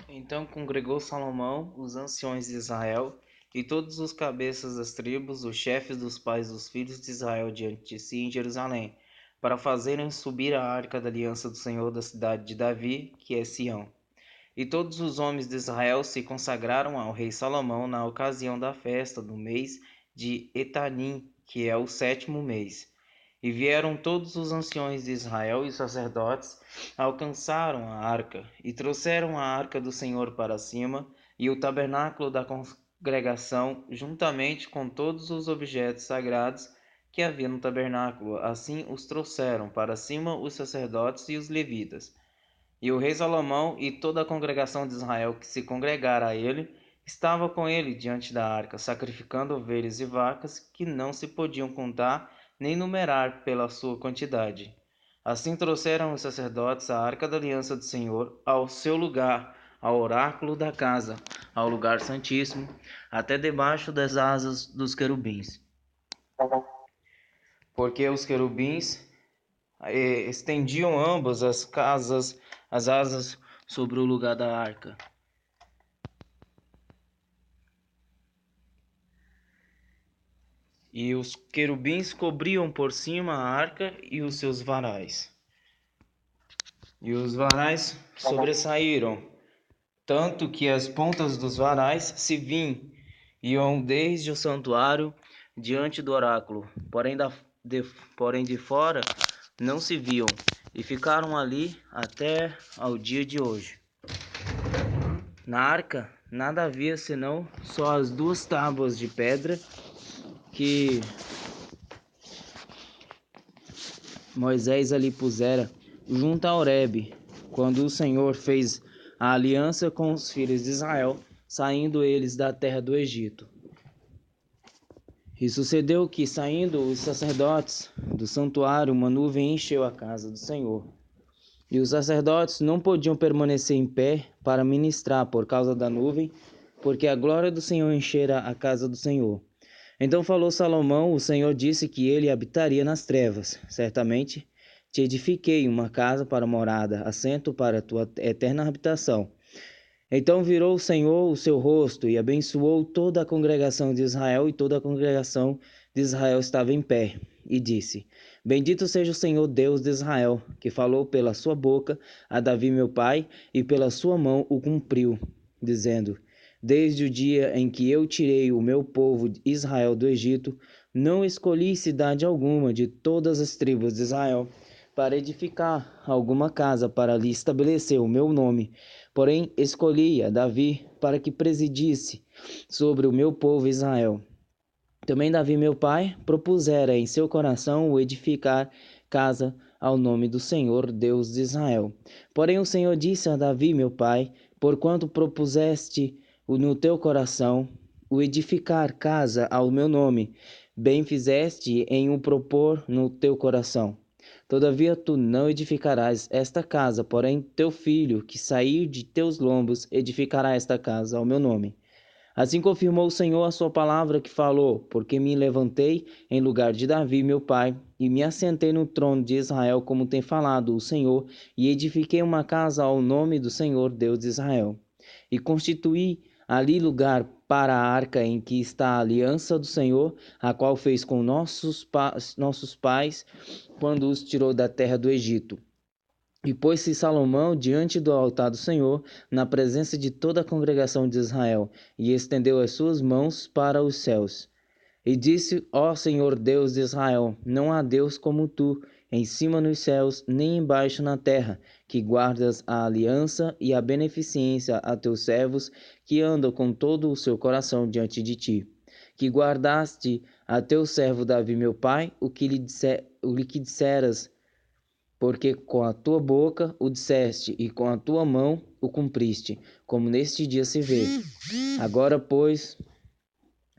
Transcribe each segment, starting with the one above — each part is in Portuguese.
Então congregou Salomão os anciões de Israel e todos os cabeças das tribos, os chefes dos pais dos filhos de Israel diante de si em Jerusalém, para fazerem subir a arca da aliança do Senhor da cidade de Davi, que é Sião. E todos os homens de Israel se consagraram ao rei Salomão na ocasião da festa do mês de Etanim, que é o 7º mês. E vieram todos os anciões de Israel e os sacerdotes, alcançaram a arca, e trouxeram a arca do Senhor para cima, e o tabernáculo da congregação, juntamente com todos os objetos sagrados que havia no tabernáculo. Assim os trouxeram para cima os sacerdotes e os levitas. E o rei Salomão e toda a congregação de Israel que se congregara a ele, estava com ele diante da arca, sacrificando ovelhas e vacas que não se podiam contar nem numerar pela sua quantidade. Assim trouxeram os sacerdotes a arca da aliança do Senhor ao seu lugar, ao oráculo da casa, ao lugar santíssimo, até debaixo das asas dos querubins. Porque os querubins estendiam ambas as asas sobre o lugar da arca. E os querubins cobriam por cima a arca e os seus varais. E os varais sobressaíram, tanto que as pontas dos varais se iam desde o santuário diante do oráculo, porém de fora não se viam, e ficaram ali até ao dia de hoje. Na arca nada havia senão só as 2 tábuas de pedra que Moisés ali pusera junto a Horebe, quando o Senhor fez a aliança com os filhos de Israel, saindo eles da terra do Egito. E sucedeu que, saindo os sacerdotes do santuário, uma nuvem encheu a casa do Senhor. E os sacerdotes não podiam permanecer em pé para ministrar por causa da nuvem, porque a glória do Senhor enchera a casa do Senhor. Então falou Salomão: o Senhor disse que ele habitaria nas trevas. Certamente te edifiquei uma casa para morada, assento para a tua eterna habitação. Então virou o Senhor o seu rosto e abençoou toda a congregação de Israel, e toda a congregação de Israel estava em pé, e disse: Bendito seja o Senhor Deus de Israel, que falou pela sua boca a Davi meu pai, e pela sua mão o cumpriu, dizendo: Desde o dia em que eu tirei o meu povo Israel do Egito, não escolhi cidade alguma de todas as tribos de Israel para edificar alguma casa para ali estabelecer o meu nome. Porém, escolhi a Davi para que presidisse sobre o meu povo Israel. Também Davi, meu pai, propusera em seu coração o edificar casa ao nome do Senhor, Deus de Israel. Porém, o Senhor disse a Davi, meu pai: Porquanto propuseste no teu coração o edificar casa ao meu nome, bem fizeste em o propor no teu coração. Todavia tu não edificarás esta casa, porém teu filho, que sair de teus lombos, edificará esta casa ao meu nome. Assim confirmou o Senhor a sua palavra que falou, porque me levantei em lugar de Davi, meu pai, e me assentei no trono de Israel, como tem falado o Senhor, e edifiquei uma casa ao nome do Senhor, Deus de Israel. E constituí ali lugar para a arca em que está a aliança do Senhor, a qual fez com nossos pais, quando os tirou da terra do Egito. E pôs-se Salomão diante do altar do Senhor, na presença de toda a congregação de Israel, e estendeu as suas mãos para os céus. E disse: Ó Senhor Deus de Israel, não há Deus como tu, em cima nos céus, nem embaixo na terra, que guardas a aliança e a beneficência a teus servos, que andam com todo o seu coração diante de ti. Que guardaste a teu servo Davi, meu pai, o que disseras, porque com a tua boca o disseste e com a tua mão o cumpriste, como neste dia se vê. Agora, pois,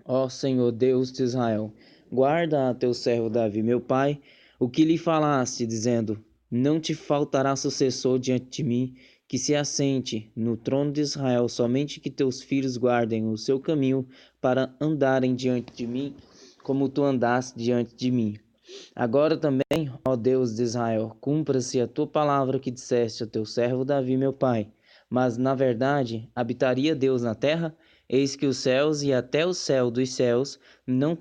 ó Senhor Deus de Israel, guarda a teu servo Davi, meu pai, o que lhe falaste, dizendo: Não te faltará sucessor diante de mim, que se assente no trono de Israel, somente que teus filhos guardem o seu caminho para andarem diante de mim, como tu andaste diante de mim. Agora também, ó Deus de Israel, cumpra-se a tua palavra que disseste a teu servo Davi, meu pai. Mas, na verdade, habitaria Deus na terra? Eis que os céus e até o céu dos céus não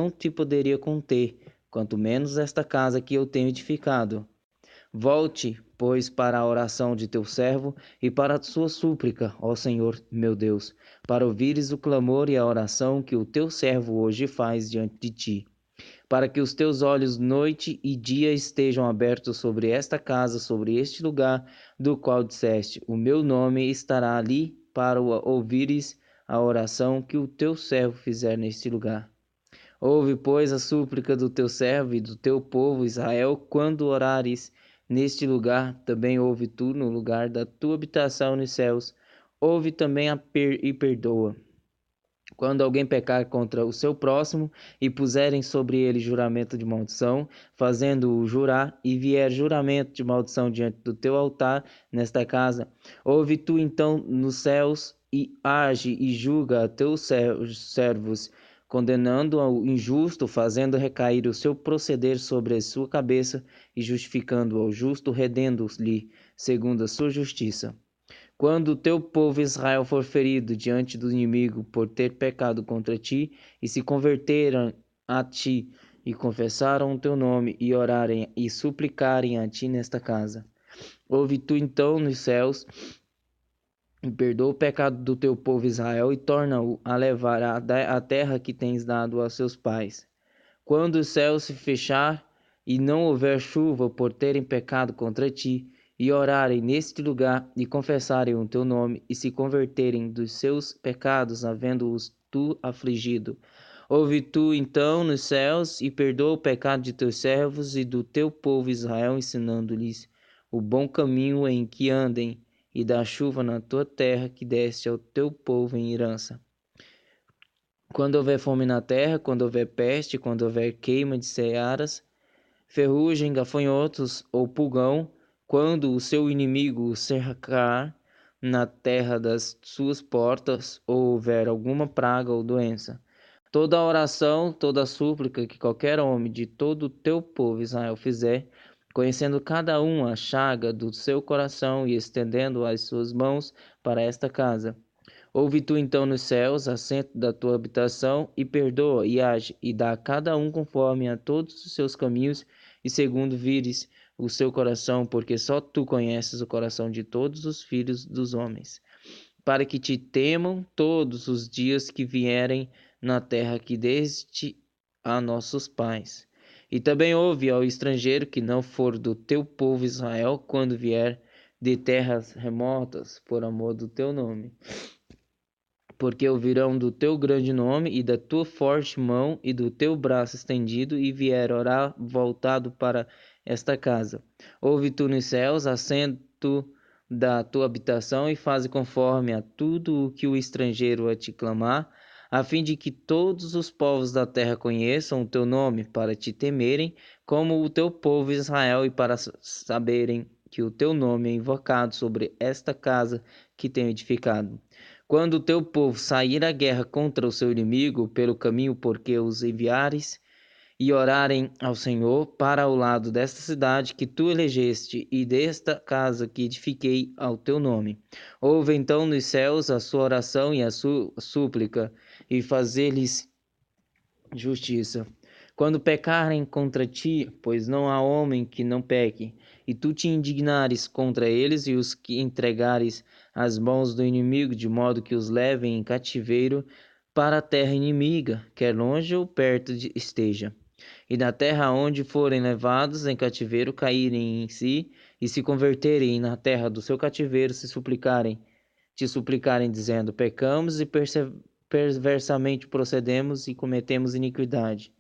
te poderia conter, quanto menos esta casa que eu tenho edificado. Volte, pois, para a oração de teu servo e para a sua súplica, ó Senhor meu Deus, para ouvires o clamor e a oração que o teu servo hoje faz diante de ti, para que os teus olhos noite e dia estejam abertos sobre esta casa, sobre este lugar, do qual disseste: o meu nome estará ali, para ouvires a oração que o teu servo fizer neste lugar. Ouve, pois, a súplica do teu servo e do teu povo Israel, quando orares neste lugar. Também ouve tu no lugar da tua habitação nos céus. Ouve também e perdoa. Quando alguém pecar contra o seu próximo e puserem sobre ele juramento de maldição, fazendo-o jurar, e vier juramento de maldição diante do teu altar nesta casa, ouve tu então nos céus e age e julga a teus servos, condenando ao injusto, fazendo recair o seu proceder sobre a sua cabeça e justificando ao justo, redendo-lhe segundo a sua justiça. Quando o teu povo Israel for ferido diante do inimigo por ter pecado contra ti, e se converterem a ti, e confessaram o teu nome, e orarem e suplicarem a ti nesta casa, ouve tu então nos céus, e perdoa o pecado do teu povo Israel, e torna-o a levar a terra que tens dado a seus pais. Quando o céu se fechar, e não houver chuva por terem pecado contra ti, e orarem neste lugar, e confessarem o teu nome, e se converterem dos seus pecados, havendo-os tu afligido. Ouve tu então nos céus, e perdoa o pecado de teus servos e do teu povo Israel, ensinando-lhes o bom caminho em que andem, e dá chuva na tua terra que deste ao teu povo em herança. Quando houver fome na terra, quando houver peste, quando houver queima de searas, ferrugem, gafanhotos ou pulgão, quando o seu inimigo o cercar na terra das suas portas, ou houver alguma praga ou doença. Toda oração, toda súplica que qualquer homem de todo o teu povo Israel fizer, conhecendo cada um a chaga do seu coração e estendendo as suas mãos para esta casa. Ouve tu então nos céus, assento da tua habitação, e perdoa, e age, e dá a cada um conforme a todos os seus caminhos, e segundo vires o seu coração, porque só tu conheces o coração de todos os filhos dos homens, para que te temam todos os dias que vierem na terra que deste a nossos pais. E também ouve ao estrangeiro que não for do teu povo Israel, quando vier de terras remotas, por amor do teu nome. Porque ouvirão do teu grande nome e da tua forte mão e do teu braço estendido, e vier orar voltado para esta casa. Ouve tu nos céus, assento da tua habitação, e faze conforme a tudo o que o estrangeiro a te clamar, a fim de que todos os povos da terra conheçam o teu nome, para te temerem, como o teu povo Israel, e para saberem que o teu nome é invocado sobre esta casa que tenho edificado. Quando o teu povo sair à guerra contra o seu inimigo pelo caminho por que os enviares, e orarem ao Senhor para o lado desta cidade que tu elegeste e desta casa que edifiquei ao teu nome, ouve então nos céus a sua oração e a sua súplica, e fazer-lhes justiça. Quando pecarem contra ti, pois não há homem que não peque, e tu te indignares contra eles e os que entregares às mãos do inimigo, de modo que os levem em cativeiro para a terra inimiga, quer longe ou perto esteja. E na terra onde forem levados em cativeiro, caírem em si, e se converterem na terra do seu cativeiro, te suplicarem, dizendo: pecamos e perversamente procedemos e cometemos iniquidade,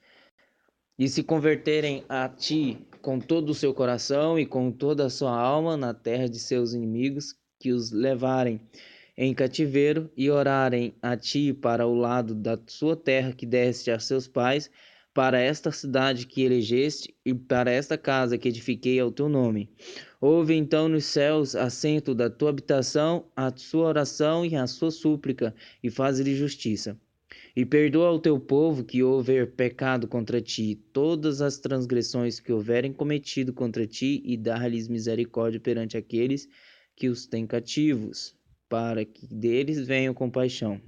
e se converterem a ti com todo o seu coração e com toda a sua alma na terra de seus inimigos, que os levarem em cativeiro, e orarem a ti para o lado da sua terra que deste a seus pais, para esta cidade que elegeste e para esta casa que edifiquei ao teu nome. Ouve então nos céus, assento da tua habitação, a sua oração e a sua súplica, e faz-lhe justiça. E perdoa ao teu povo que houver pecado contra ti, todas as transgressões que houverem cometido contra ti, e dá-lhes misericórdia perante aqueles que os tem cativos, para que deles tenham compaixão,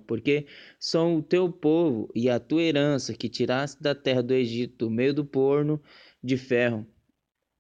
porque são o teu povo e a tua herança que tiraste da terra do Egito, do meio do forno de ferro,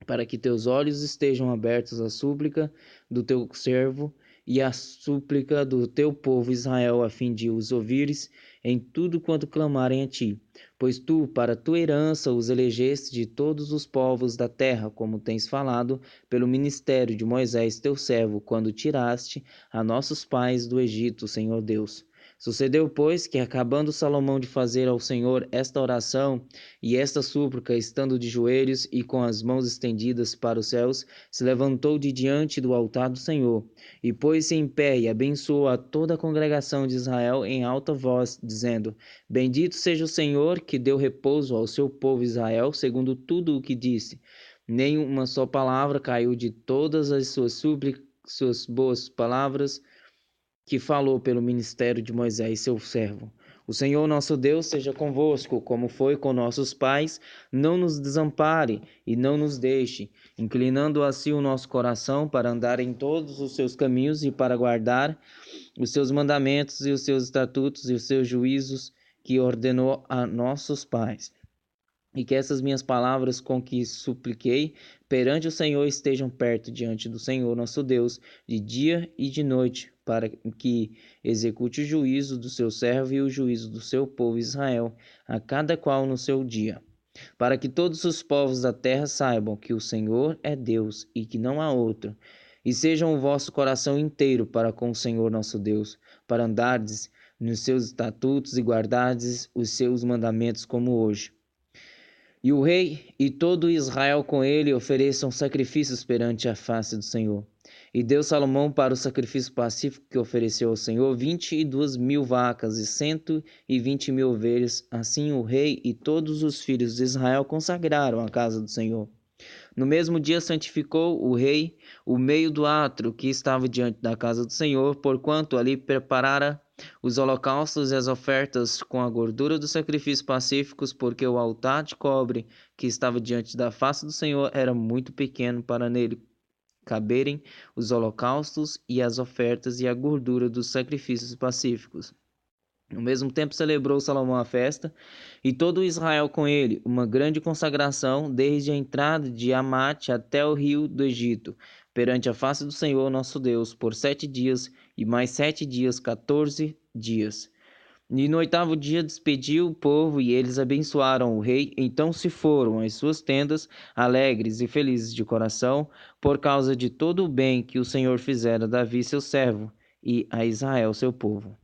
para que teus olhos estejam abertos à súplica do teu servo e à súplica do teu povo Israel, a fim de os ouvires em tudo quanto clamarem a ti. Pois tu, para tua herança, os elegeste de todos os povos da terra, como tens falado, pelo ministério de Moisés, teu servo, quando tiraste a nossos pais do Egito, Senhor Deus. Sucedeu, pois, que acabando Salomão de fazer ao Senhor esta oração e esta súplica, estando de joelhos e com as mãos estendidas para os céus, se levantou de diante do altar do Senhor, e pôs-se em pé e abençoou a toda a congregação de Israel em alta voz, dizendo: Bendito seja o Senhor, que deu repouso ao seu povo Israel, segundo tudo o que disse. Nem uma só palavra caiu de todas as suas súplicas, suas boas palavras, que falou pelo ministério de Moisés, seu servo. O Senhor nosso Deus seja convosco, como foi com nossos pais, não nos desampare e não nos deixe, inclinando assim o nosso coração para andar em todos os seus caminhos e para guardar os seus mandamentos e os seus estatutos e os seus juízos que ordenou a nossos pais. E que essas minhas palavras com que supliquei perante o Senhor estejam perto diante do Senhor nosso Deus, de dia e de noite, para que execute o juízo do seu servo e o juízo do seu povo Israel, a cada qual no seu dia. Para que todos os povos da terra saibam que o Senhor é Deus e que não há outro, e sejam o vosso coração inteiro para com o Senhor nosso Deus, para andardes nos seus estatutos e guardardes os seus mandamentos como hoje. E o rei e todo Israel com ele ofereçam sacrifícios perante a face do Senhor. E deu Salomão para o sacrifício pacífico que ofereceu ao Senhor 22.000 vacas e 120.000 ovelhas. Assim o rei e todos os filhos de Israel consagraram a casa do Senhor. No mesmo dia santificou o rei o meio do átrio que estava diante da casa do Senhor, porquanto ali preparara os holocaustos e as ofertas com a gordura dos sacrifícios pacíficos, porque o altar de cobre que estava diante da face do Senhor era muito pequeno para nele caberem os holocaustos e as ofertas e a gordura dos sacrifícios pacíficos. No mesmo tempo celebrou Salomão a festa, e todo Israel com ele, uma grande consagração, desde a entrada de Amate até o rio do Egito, perante a face do Senhor nosso Deus, por 7 dias, e mais 7 dias, 14 dias. E no 8º dia despediu o povo, e eles abençoaram o rei. Então se foram às suas tendas, alegres e felizes de coração, por causa de todo o bem que o Senhor fizera a Davi seu servo, e a Israel seu povo.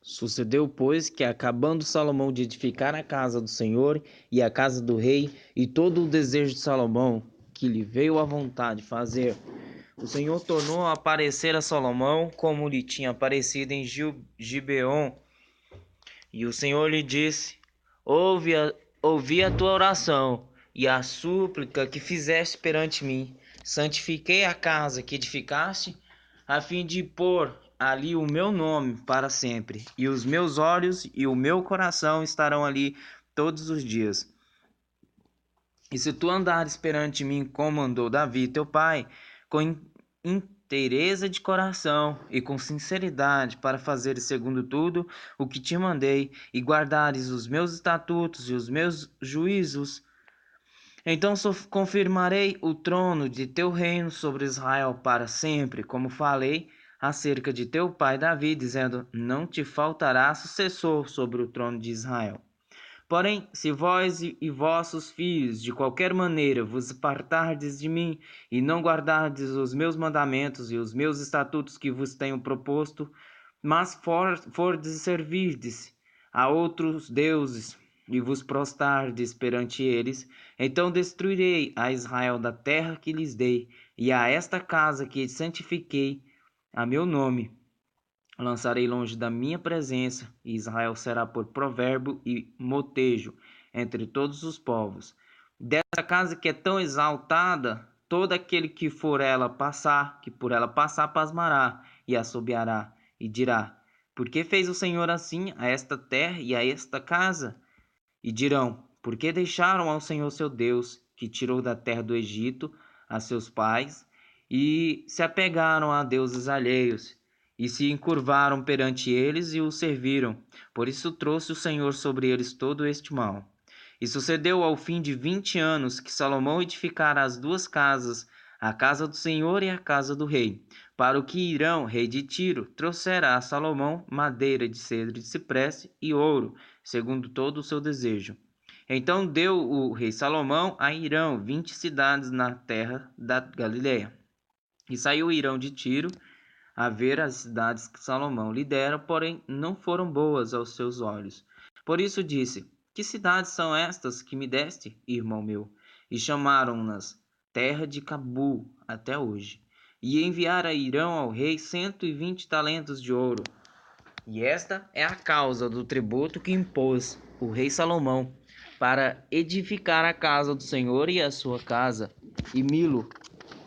Sucedeu, pois, que acabando Salomão de edificar a casa do Senhor e a casa do rei, e todo o desejo de Salomão, que lhe veio à vontade fazer, o Senhor tornou a aparecer a Salomão, como lhe tinha aparecido em Gibeon. E o Senhor lhe disse: ouvi a tua oração e a súplica que fizeste perante mim. Santifiquei a casa que edificaste, a fim de pôr ali o meu nome para sempre, e os meus olhos e o meu coração estarão ali todos os dias. E se tu andares perante mim como andou Davi teu pai, com inteireza de coração e com sinceridade, para fazeres segundo tudo o que te mandei, e guardares os meus estatutos e os meus juízos, então confirmarei o trono de teu reino sobre Israel para sempre, como falei acerca de teu pai Davi, dizendo: não te faltará sucessor sobre o trono de Israel. Porém, se vós e vossos filhos de qualquer maneira vos apartardes de mim e não guardardes os meus mandamentos e os meus estatutos que vos tenho proposto, mas fordes servirdes a outros deuses e vos prostardes perante eles, então destruirei a Israel da terra que lhes dei, e a esta casa que santifiquei a meu nome lançarei longe da minha presença, e Israel será por provérbio e motejo entre todos os povos. Dessa casa que é tão exaltada, todo aquele que por ela passar, pasmará e assobiará, e dirá: por que fez o Senhor assim a esta terra e a esta casa? E dirão: por que deixaram ao Senhor seu Deus, que tirou da terra do Egito a seus pais, e se apegaram a deuses alheios, e se encurvaram perante eles e os serviram. Por isso trouxe o Senhor sobre eles todo este mal. E sucedeu ao fim de 20 anos que Salomão edificara as duas casas, a casa do Senhor e a casa do rei, para o que Hirão, rei de Tiro, trouxera a Salomão madeira de cedro de cipreste e ouro, segundo todo o seu desejo. Então deu o rei Salomão a Hirão 20 cidades na terra da Galileia. E saiu Hirão de Tiro a ver as cidades que Salomão lhe dera, porém não foram boas aos seus olhos. Por isso disse: Que cidades são estas que me deste, irmão meu? E chamaram-nas terra de Cabul até hoje. E enviara Hirão ao rei 120 talentos de ouro. E esta é a causa do tributo que impôs o rei Salomão para edificar a casa do Senhor e a sua casa, e Milo,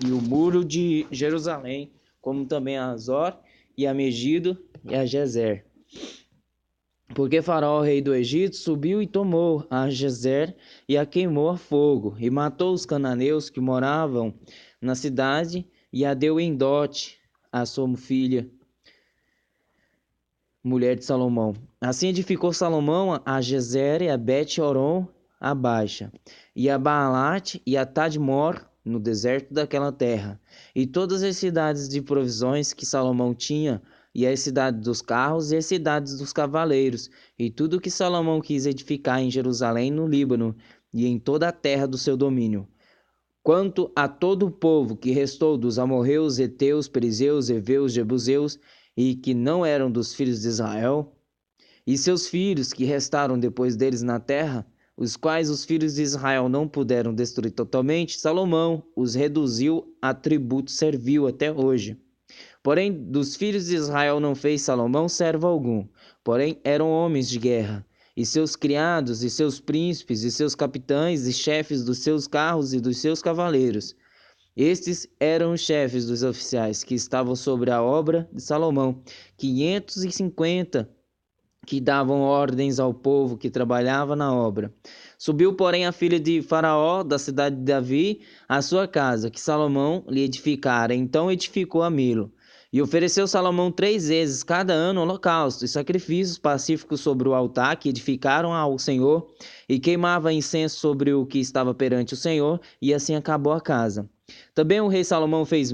e o muro de Jerusalém, como também a Azor, e a Megido, e a Gezer. Porque Faraó, rei do Egito, subiu e tomou a Gezer e a queimou a fogo, e matou os cananeus que moravam na cidade, e a deu em dote à sua filha, mulher de Salomão. Assim edificou Salomão a Gezer e a Bet-Horon, a Baixa, e a Baalat e a Tadmor, no deserto daquela terra, e todas as cidades de provisões que Salomão tinha, e as cidades dos carros e as cidades dos cavaleiros, e tudo que Salomão quis edificar em Jerusalém, no Líbano, e em toda a terra do seu domínio. Quanto a todo o povo que restou dos amorreus, heteus, perizeus, heveus, jebuseus, e que não eram dos filhos de Israel, e seus filhos que restaram depois deles na terra, os quais os filhos de Israel não puderam destruir totalmente, Salomão os reduziu a tributo servil até hoje. Porém, dos filhos de Israel não fez Salomão servo algum, porém eram homens de guerra, e seus criados, e seus príncipes, e seus capitães, e chefes dos seus carros e dos seus cavaleiros. Estes eram os chefes dos oficiais que estavam sobre a obra de Salomão, 550, que davam ordens ao povo que trabalhava na obra. Subiu, porém, a filha de Faraó, da cidade de Davi, à sua casa, que Salomão lhe edificara. Então edificou a Milo. E ofereceu Salomão 3 vezes cada ano holocausto e sacrifícios pacíficos sobre o altar que edificaram ao Senhor, e queimava incenso sobre o que estava perante o Senhor, e assim acabou a casa. Também o rei Salomão fez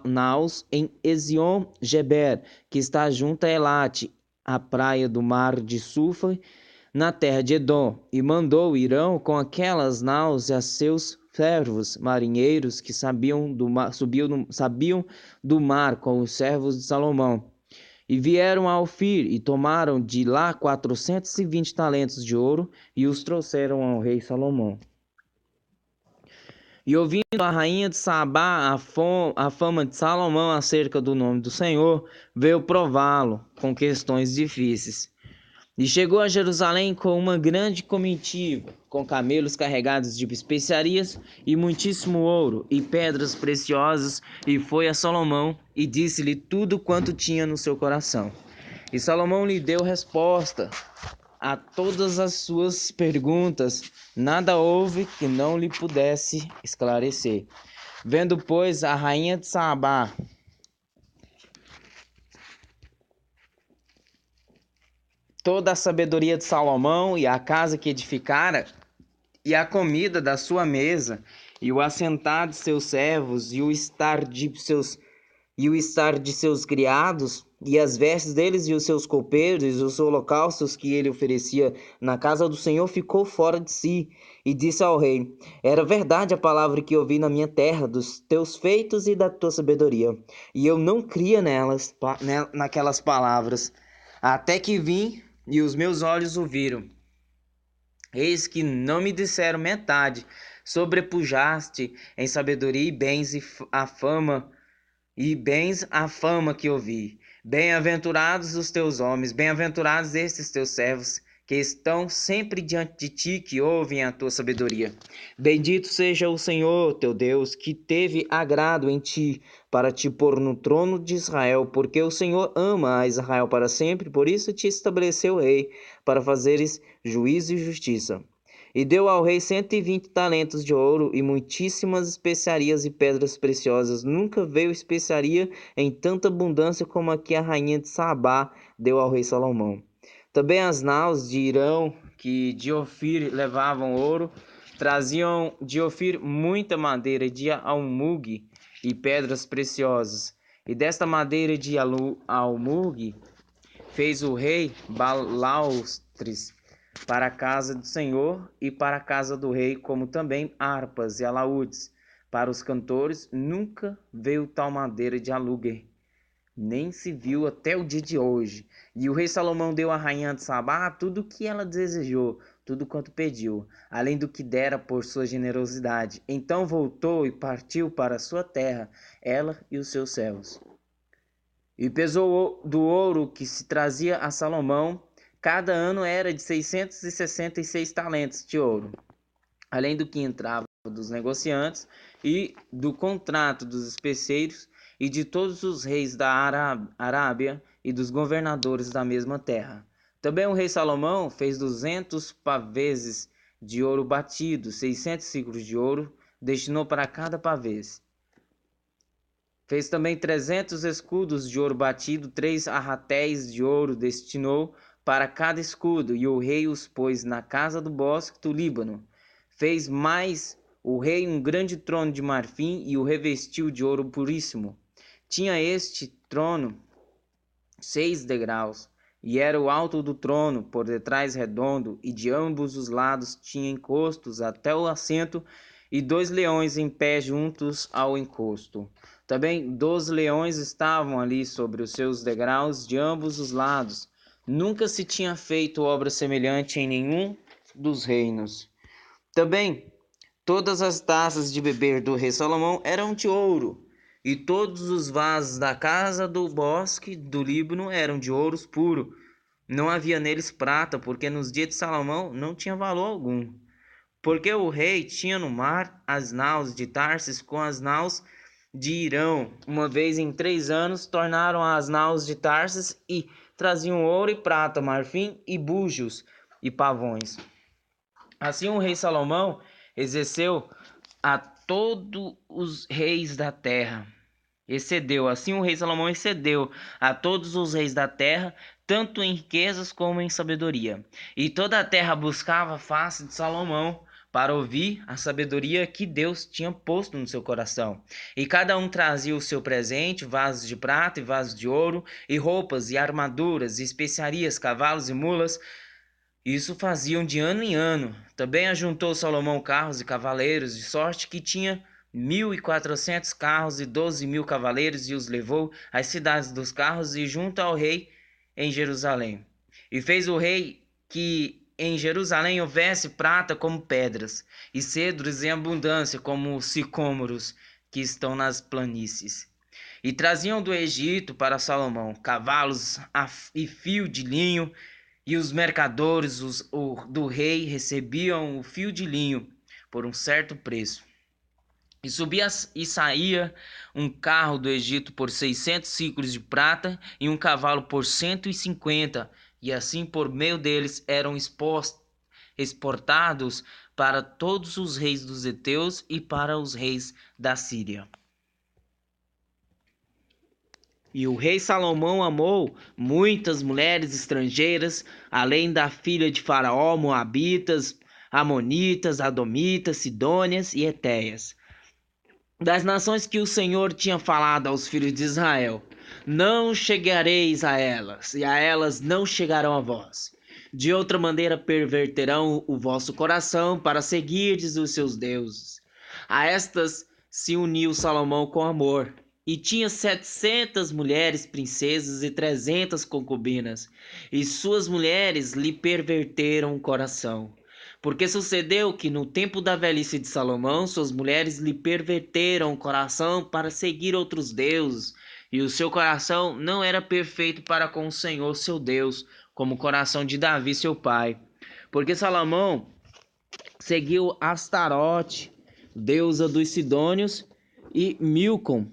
naus em Ezion-Geber, que está junto a Elate, a praia do mar de Sufa, na terra de Edom, e mandou Hirão com aquelas naus a seus servos marinheiros que sabiam do mar com os servos de Salomão. E vieram a Ofir e tomaram de lá 420 talentos de ouro e os trouxeram ao rei Salomão. E ouvindo a rainha de Sabá a fama de Salomão acerca do nome do Senhor, veio prová-lo com questões difíceis. E chegou a Jerusalém com uma grande comitiva, com camelos carregados de especiarias e muitíssimo ouro e pedras preciosas, e foi a Salomão e disse-lhe tudo quanto tinha no seu coração. E Salomão lhe deu resposta a todas as suas perguntas, nada houve que não lhe pudesse esclarecer. Vendo, pois, a rainha de Sabá toda a sabedoria de Salomão e a casa que edificara, e a comida da sua mesa, e o assentar de seus servos, e o estar de seus criados, e as vestes deles, e os seus copeiros, e os holocaustos que ele oferecia na casa do Senhor, ficou fora de si, e disse ao rei: Era verdade a palavra que ouvi na minha terra, dos teus feitos e da tua sabedoria, e eu não cria naquelas palavras, até que vim, e os meus olhos ouviram. Eis que não me disseram metade, sobrepujaste em sabedoria e bens a fama que ouvi. Bem-aventurados os teus homens, bem-aventurados estes teus servos, que estão sempre diante de ti, que ouvem a tua sabedoria. Bendito seja o Senhor teu Deus, que teve agrado em ti, para te pôr no trono de Israel, porque o Senhor ama a Israel para sempre, por isso te estabeleceu rei, para fazeres juízo e justiça. E deu ao rei 120 talentos de ouro e muitíssimas especiarias e pedras preciosas. Nunca veio especiaria em tanta abundância como a que a rainha de Sabá deu ao rei Salomão. Também as naus de Irão, que de Ofir levavam ouro, traziam de Ofir muita madeira de almugue e pedras preciosas. E desta madeira de almugue fez o rei balaustres para a casa do Senhor e para a casa do rei, como também harpas e alaúdes. Para os cantores nunca veio tal madeira de alugue, nem se viu até o dia de hoje. E o rei Salomão deu à rainha de Sabá tudo o que ela desejou, tudo quanto pediu, além do que dera por sua generosidade. Então voltou e partiu para a sua terra, ela e os seus servos. E pesou do ouro que se trazia a Salomão, cada ano era de 666 talentos de ouro, além do que entrava dos negociantes e do contrato dos especeiros e de todos os reis da Arábia e dos governadores da mesma terra. Também o rei Salomão fez 200 paveses de ouro batido, 600 ciclos de ouro, destinou para cada pavês. Fez também 300 escudos de ouro batido, 3 arratéis de ouro destinou para cada escudo, e o rei os pôs na casa do bosque do Líbano. Fez mais o rei um grande trono de marfim e o revestiu de ouro puríssimo. Tinha este trono 6 degraus, e era o alto do trono, por detrás redondo, e de ambos os lados tinha encostos até o assento, e 2 leões em pé juntos ao encosto. Também 2 leões estavam ali sobre os seus degraus de ambos os lados. Nunca se tinha feito obra semelhante em nenhum dos reinos. Também todas as taças de beber do rei Salomão eram de ouro, e todos os vasos da casa do bosque do Líbano eram de ouro puro. Não havia neles prata, porque nos dias de Salomão não tinha valor algum. Porque o rei tinha no mar as naus de Tarsis com as naus de Irão. Uma vez em 3 anos tornaram as naus de Tarsis e traziam ouro e prata, marfim e búzios e pavões. Assim o rei Salomão exerceu a todos os reis da terra. Assim o rei Salomão excedeu a todos os reis da terra, tanto em riquezas como em sabedoria. E toda a terra buscava a face de Salomão para ouvir a sabedoria que Deus tinha posto no seu coração. E cada um trazia o seu presente, vasos de prata e vasos de ouro, e roupas e armaduras, e especiarias, cavalos e mulas. Isso faziam de ano em ano. Também ajuntou Salomão carros e cavaleiros, de sorte que tinha 1.400 carros e 12.000 cavaleiros, e os levou às cidades dos carros e junto ao rei em Jerusalém. E fez o rei que em Jerusalém houvesse prata como pedras, e cedros em abundância como os sicômoros que estão nas planícies. E traziam do Egito para Salomão cavalos e fio de linho, e os mercadores do rei recebiam o fio de linho por um certo preço. E subia e saía um carro do Egito por 600 ciclos de prata e um cavalo por 150, e assim por meio deles eram exportados para todos os reis dos heteus e para os reis da Síria. E o rei Salomão amou muitas mulheres estrangeiras, além da filha de Faraó, moabitas, amonitas, adomitas, sidônias e etéias, das nações que o Senhor tinha falado aos filhos de Israel. Não chegareis a elas, e a elas não chegarão a vós. De outra maneira perverterão o vosso coração para seguirdes os seus deuses. A estas se uniu Salomão com amor, e tinha 700 mulheres princesas e 300 concubinas, e suas mulheres lhe perverteram o coração. Porque sucedeu que no tempo da velhice de Salomão, suas mulheres lhe perverteram o coração para seguir outros deuses, e o seu coração não era perfeito para com o Senhor seu Deus, como o coração de Davi seu pai. Porque Salomão seguiu Astarote, deusa dos Sidônios, e Milcom,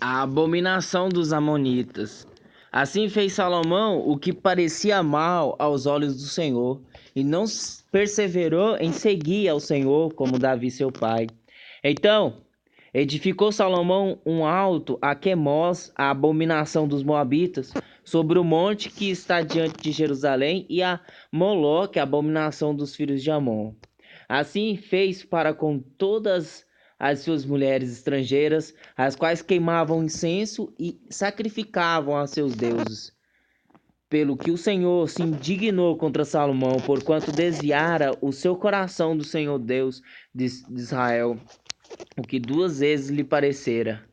A abominação dos amonitas. Assim fez Salomão o que parecia mal aos olhos do Senhor, e não perseverou em seguir ao Senhor como Davi seu pai. Então edificou Salomão um alto a Quemós, a abominação dos moabitas, sobre o monte que está diante de Jerusalém, e a Moloque, a abominação dos filhos de Amon. Assim fez para com todas as suas mulheres estrangeiras, as quais queimavam incenso e sacrificavam a seus deuses. Pelo que o Senhor se indignou contra Salomão, porquanto desviara o seu coração do Senhor Deus de Israel, o que duas vezes lhe parecera,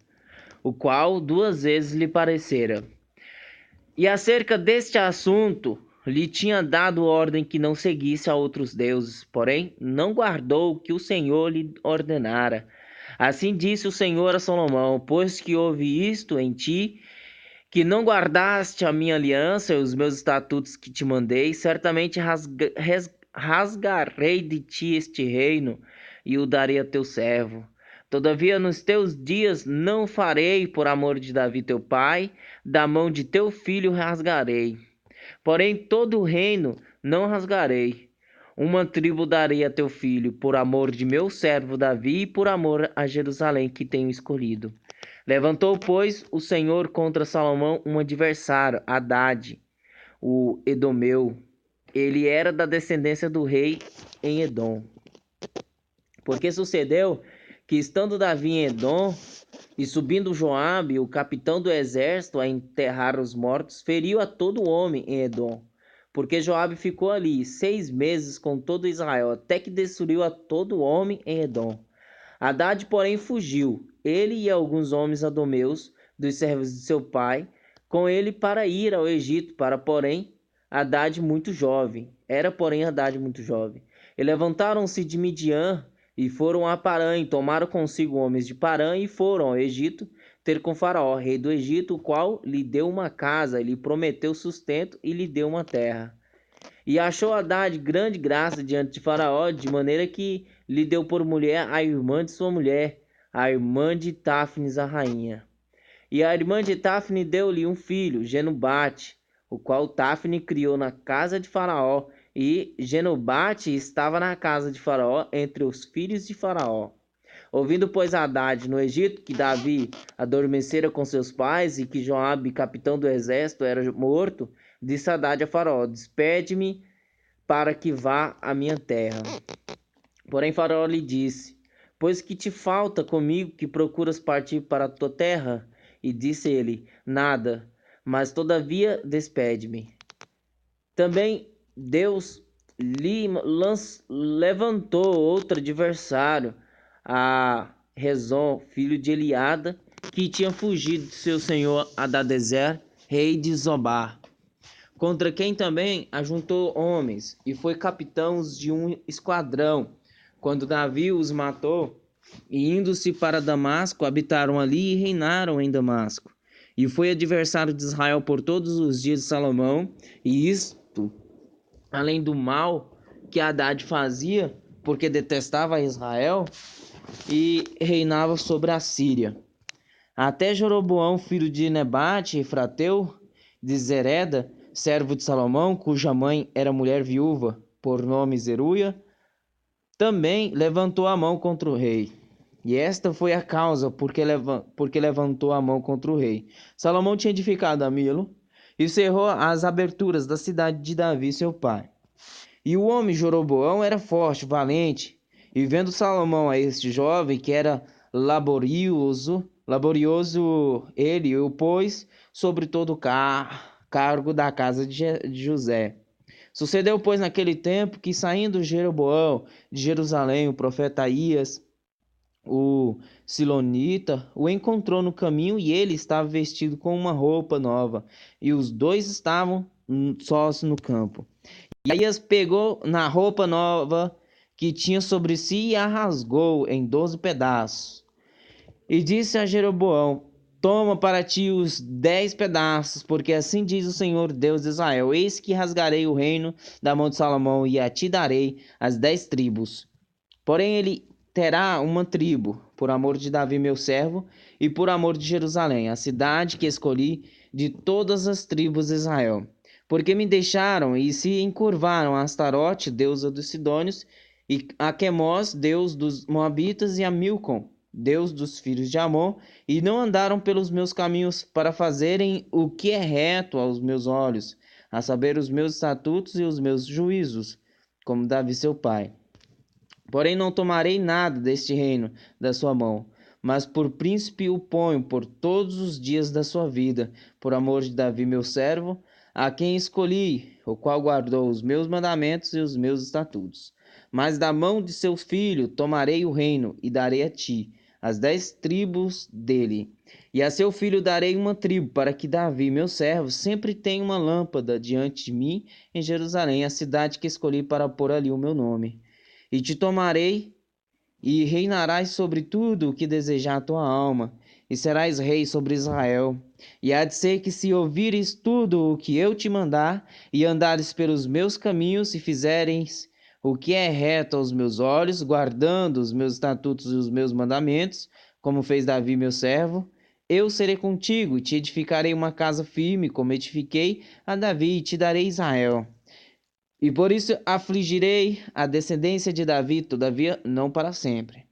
E acerca deste assunto lhe tinha dado ordem que não seguisse a outros deuses, porém não guardou o que o Senhor lhe ordenara. Assim disse o Senhor a Salomão: pois que houve isto em ti, que não guardaste a minha aliança e os meus estatutos que te mandei, certamente rasgarei de ti este reino e o darei a teu servo. Todavia nos teus dias não farei por amor de Davi teu pai, da mão de teu filho rasgarei. Porém todo o reino não rasgarei. Uma tribo darei a teu filho, por amor de meu servo Davi e por amor a Jerusalém que tenho escolhido. Levantou, pois, o Senhor contra Salomão um adversário, Hadade, o Edomeu. Ele era da descendência do rei em Edom. Porque sucedeu que, estando Davi em Edom, e subindo Joabe, o capitão do exército, a enterrar os mortos, feriu a todo homem em Edom. Porque Joabe ficou ali 6 meses com todo Israel, até que destruiu a todo homem em Edom. Hadade, porém, fugiu, ele e alguns homens adomeus, dos servos de seu pai, com ele para ir ao Egito, era, porém, Hadade muito jovem. E levantaram-se de Midian, e foram a Parã, e tomaram consigo homens de Parã, e foram ao Egito, ter com Faraó, rei do Egito, o qual lhe deu uma casa, e lhe prometeu sustento, e lhe deu uma terra. E achou Hadade grande graça diante de Faraó, de maneira que lhe deu por mulher a irmã de sua mulher, a irmã de Táfnis, a rainha. E a irmã de Táfnis deu-lhe um filho, Genubate, o qual Táfnis criou na casa de Faraó, e Genubate estava na casa de Faraó, entre os filhos de Faraó. Ouvindo, pois, Hadade no Egito que Davi adormecera com seus pais, e que Joabe, capitão do exército, era morto, disse Hadade a Faraó: despede-me para que vá à minha terra. Porém Faraó lhe disse: pois que te falta comigo, que procuras partir para a tua terra? E disse ele: nada, mas todavia despede-me. Também Deus lhe levantou outro adversário, a Rezon, filho de Eliada, que tinha fugido de seu senhor Hadadezer, rei de Zobá, contra quem também ajuntou homens, e foi capitão de um esquadrão. Quando Davi os matou, e indo-se para Damasco, habitaram ali e reinaram em Damasco. E foi adversário de Israel por todos os dias de Salomão, e isto, além do mal que Hadade fazia, porque detestava Israel, e reinava sobre a Síria. Até Jeroboão, filho de Nebate, Efrateu, de Zereda, servo de Salomão, cuja mãe era mulher viúva, por nome Zeruia, também levantou a mão contra o rei. E esta foi a causa porque levantou a mão contra o rei. Salomão tinha edificado a Milo e cerrou as aberturas da cidade de Davi, seu pai. E o homem Jeroboão era forte, valente, e vendo Salomão a este jovem, que era laborioso, ele o pôs sobre todo o cargo da casa de José. Sucedeu, pois, naquele tempo, que saindo Jeroboão de Jerusalém, o profeta Aías, o Silonita, o encontrou no caminho, e ele estava vestido com uma roupa nova, e os dois estavam sós no campo. E Aías pegou na roupa nova que tinha sobre si e a rasgou em 12 pedaços. E disse a Jeroboão: toma para ti os 10 pedaços, porque assim diz o Senhor Deus de Israel: eis que rasgarei o reino da mão de Salomão, e a ti darei as 10 tribos. Porém ele terá uma tribo por amor de Davi meu servo, e por amor de Jerusalém, a cidade que escolhi de todas as tribos de Israel. Porque me deixaram e se encurvaram a Astarote, deusa dos Sidônios, e a Quemós, deus dos Moabitas, e a Milcom, deus dos filhos de Amon, e não andaram pelos meus caminhos para fazerem o que é reto aos meus olhos, a saber, os meus estatutos e os meus juízos, como Davi seu pai. Porém não tomarei nada deste reino da sua mão, mas por príncipe o ponho por todos os dias da sua vida, por amor de Davi meu servo, a quem escolhi, o qual guardou os meus mandamentos e os meus estatutos. Mas da mão de seu filho tomarei o reino e darei a ti as 10 tribos dele. E a seu filho darei uma tribo, para que Davi, meu servo, sempre tenha uma lâmpada diante de mim em Jerusalém, a cidade que escolhi para pôr ali o meu nome. E te tomarei e reinarás sobre tudo o que desejar a tua alma, e serás rei sobre Israel. E há de ser que se ouvires tudo o que eu te mandar, e andares pelos meus caminhos, e fizeres o que é reto aos meus olhos, guardando os meus estatutos e os meus mandamentos, como fez Davi meu servo, eu serei contigo, e te edificarei uma casa firme, como edifiquei a Davi, e te darei Israel. E por isso afligirei a descendência de Davi, todavia não para sempre.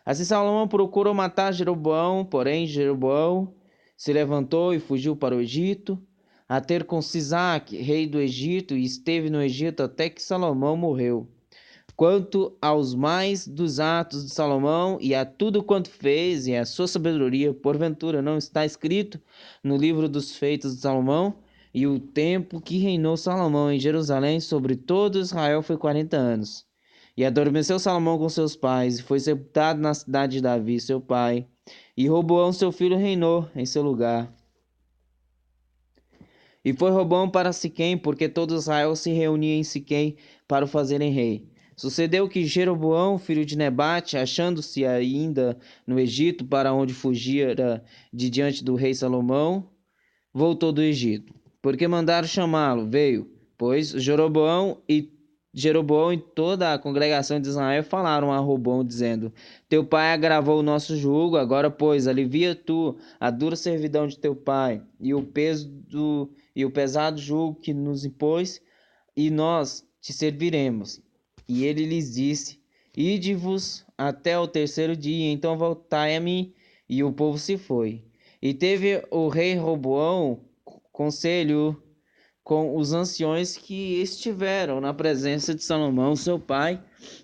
Assim Salomão procurou matar Jeroboão, porém Jeroboão se levantou e fugiu para o Egito, a ter com Sisaque, rei do Egito, e esteve no Egito até que Salomão morreu. Quanto aos mais dos atos de Salomão e a tudo quanto fez e a sua sabedoria, porventura não está escrito no livro dos feitos de Salomão? E o tempo que reinou Salomão em Jerusalém sobre todo Israel foi 40 anos. E adormeceu Salomão com seus pais, e foi sepultado na cidade de Davi, seu pai. E Roboão, seu filho, reinou em seu lugar. E foi Roboão para Siquém, porque todo Israel se reunia em Siquém para o fazerem rei. Sucedeu que Jeroboão, filho de Nebate, achando-se ainda no Egito, para onde fugira de diante do rei Salomão, voltou do Egito. Porque mandaram chamá-lo, veio. Pois Jeroboão e toda a congregação de Israel falaram a Roboão, dizendo: Teu pai agravou o nosso jugo, agora, pois, alivia tu a dura servidão de teu pai, e o pesado jugo que nos impôs, e nós te serviremos. E ele lhes disse: Ide-vos até o terceiro dia, então voltai a mim. E o povo se foi. E teve o rei Roboão conselho com os anciões que estiveram na presença de Salomão, seu pai,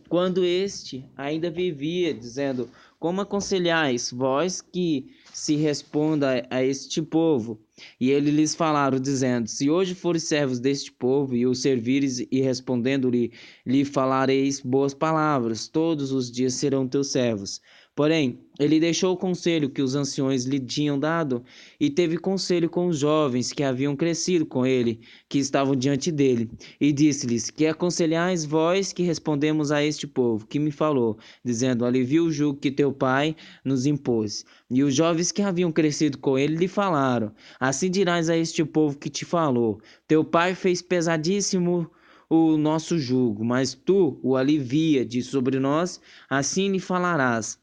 quando este ainda vivia, dizendo: Como aconselhais vós que se responda a este povo? E ele lhes falaram, dizendo: Se hoje fores servos deste povo, e o servires, e respondendo-lhe, lhe falareis boas palavras, todos os dias serão teus servos. Porém, ele deixou o conselho que os anciões lhe tinham dado, e teve conselho com os jovens que haviam crescido com ele, que estavam diante dele, e disse-lhes: Que aconselhais vós que respondemos a este povo, que me falou, dizendo: Alivia o jugo que teu pai nos impôs. E os jovens que haviam crescido com ele lhe falaram: Assim dirás a este povo que te falou: Teu pai fez pesadíssimo o nosso jugo, mas tu o alivia de sobre nós, assim lhe falarás: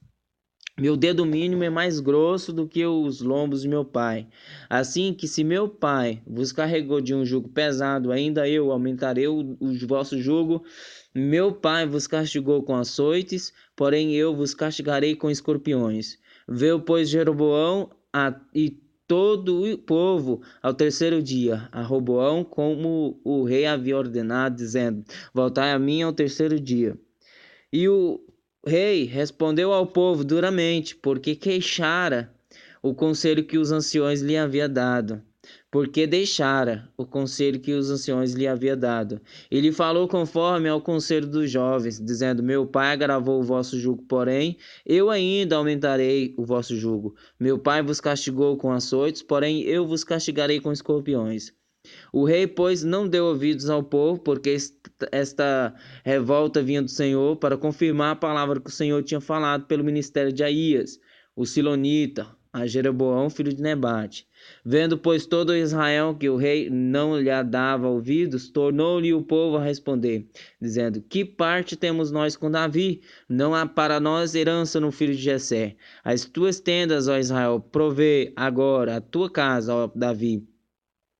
Meu dedo mínimo é mais grosso do que os lombos de meu pai. Assim que se meu pai vos carregou de um jugo pesado, ainda eu aumentarei o vosso jugo. Meu pai vos castigou com açoites, porém eu vos castigarei com escorpiões. Veio, pois, Jeroboão e todo o povo ao terceiro dia a Roboão, como o rei havia ordenado, dizendo: Voltai a mim ao terceiro dia. E o rei respondeu ao povo duramente, porque queixara o conselho que os anciões lhe havia dado. Porque deixara o conselho que os anciões lhe havia dado. E lhe falou conforme ao conselho dos jovens, dizendo: Meu pai agravou o vosso jugo, porém eu ainda aumentarei o vosso jugo. Meu pai vos castigou com açoites, porém eu vos castigarei com escorpiões. O rei, pois, não deu ouvidos ao povo, porque esta revolta vinha do Senhor, para confirmar a palavra que o Senhor tinha falado pelo ministério de Aías, o silonita, a Jeroboão, filho de Nebate. Vendo, pois, todo Israel que o rei não lhe dava ouvidos, tornou-lhe o povo a responder, dizendo: Que parte temos nós com Davi? Não há para nós herança no filho de Jessé. As tuas tendas, ó Israel, provê agora a tua casa, ó Davi.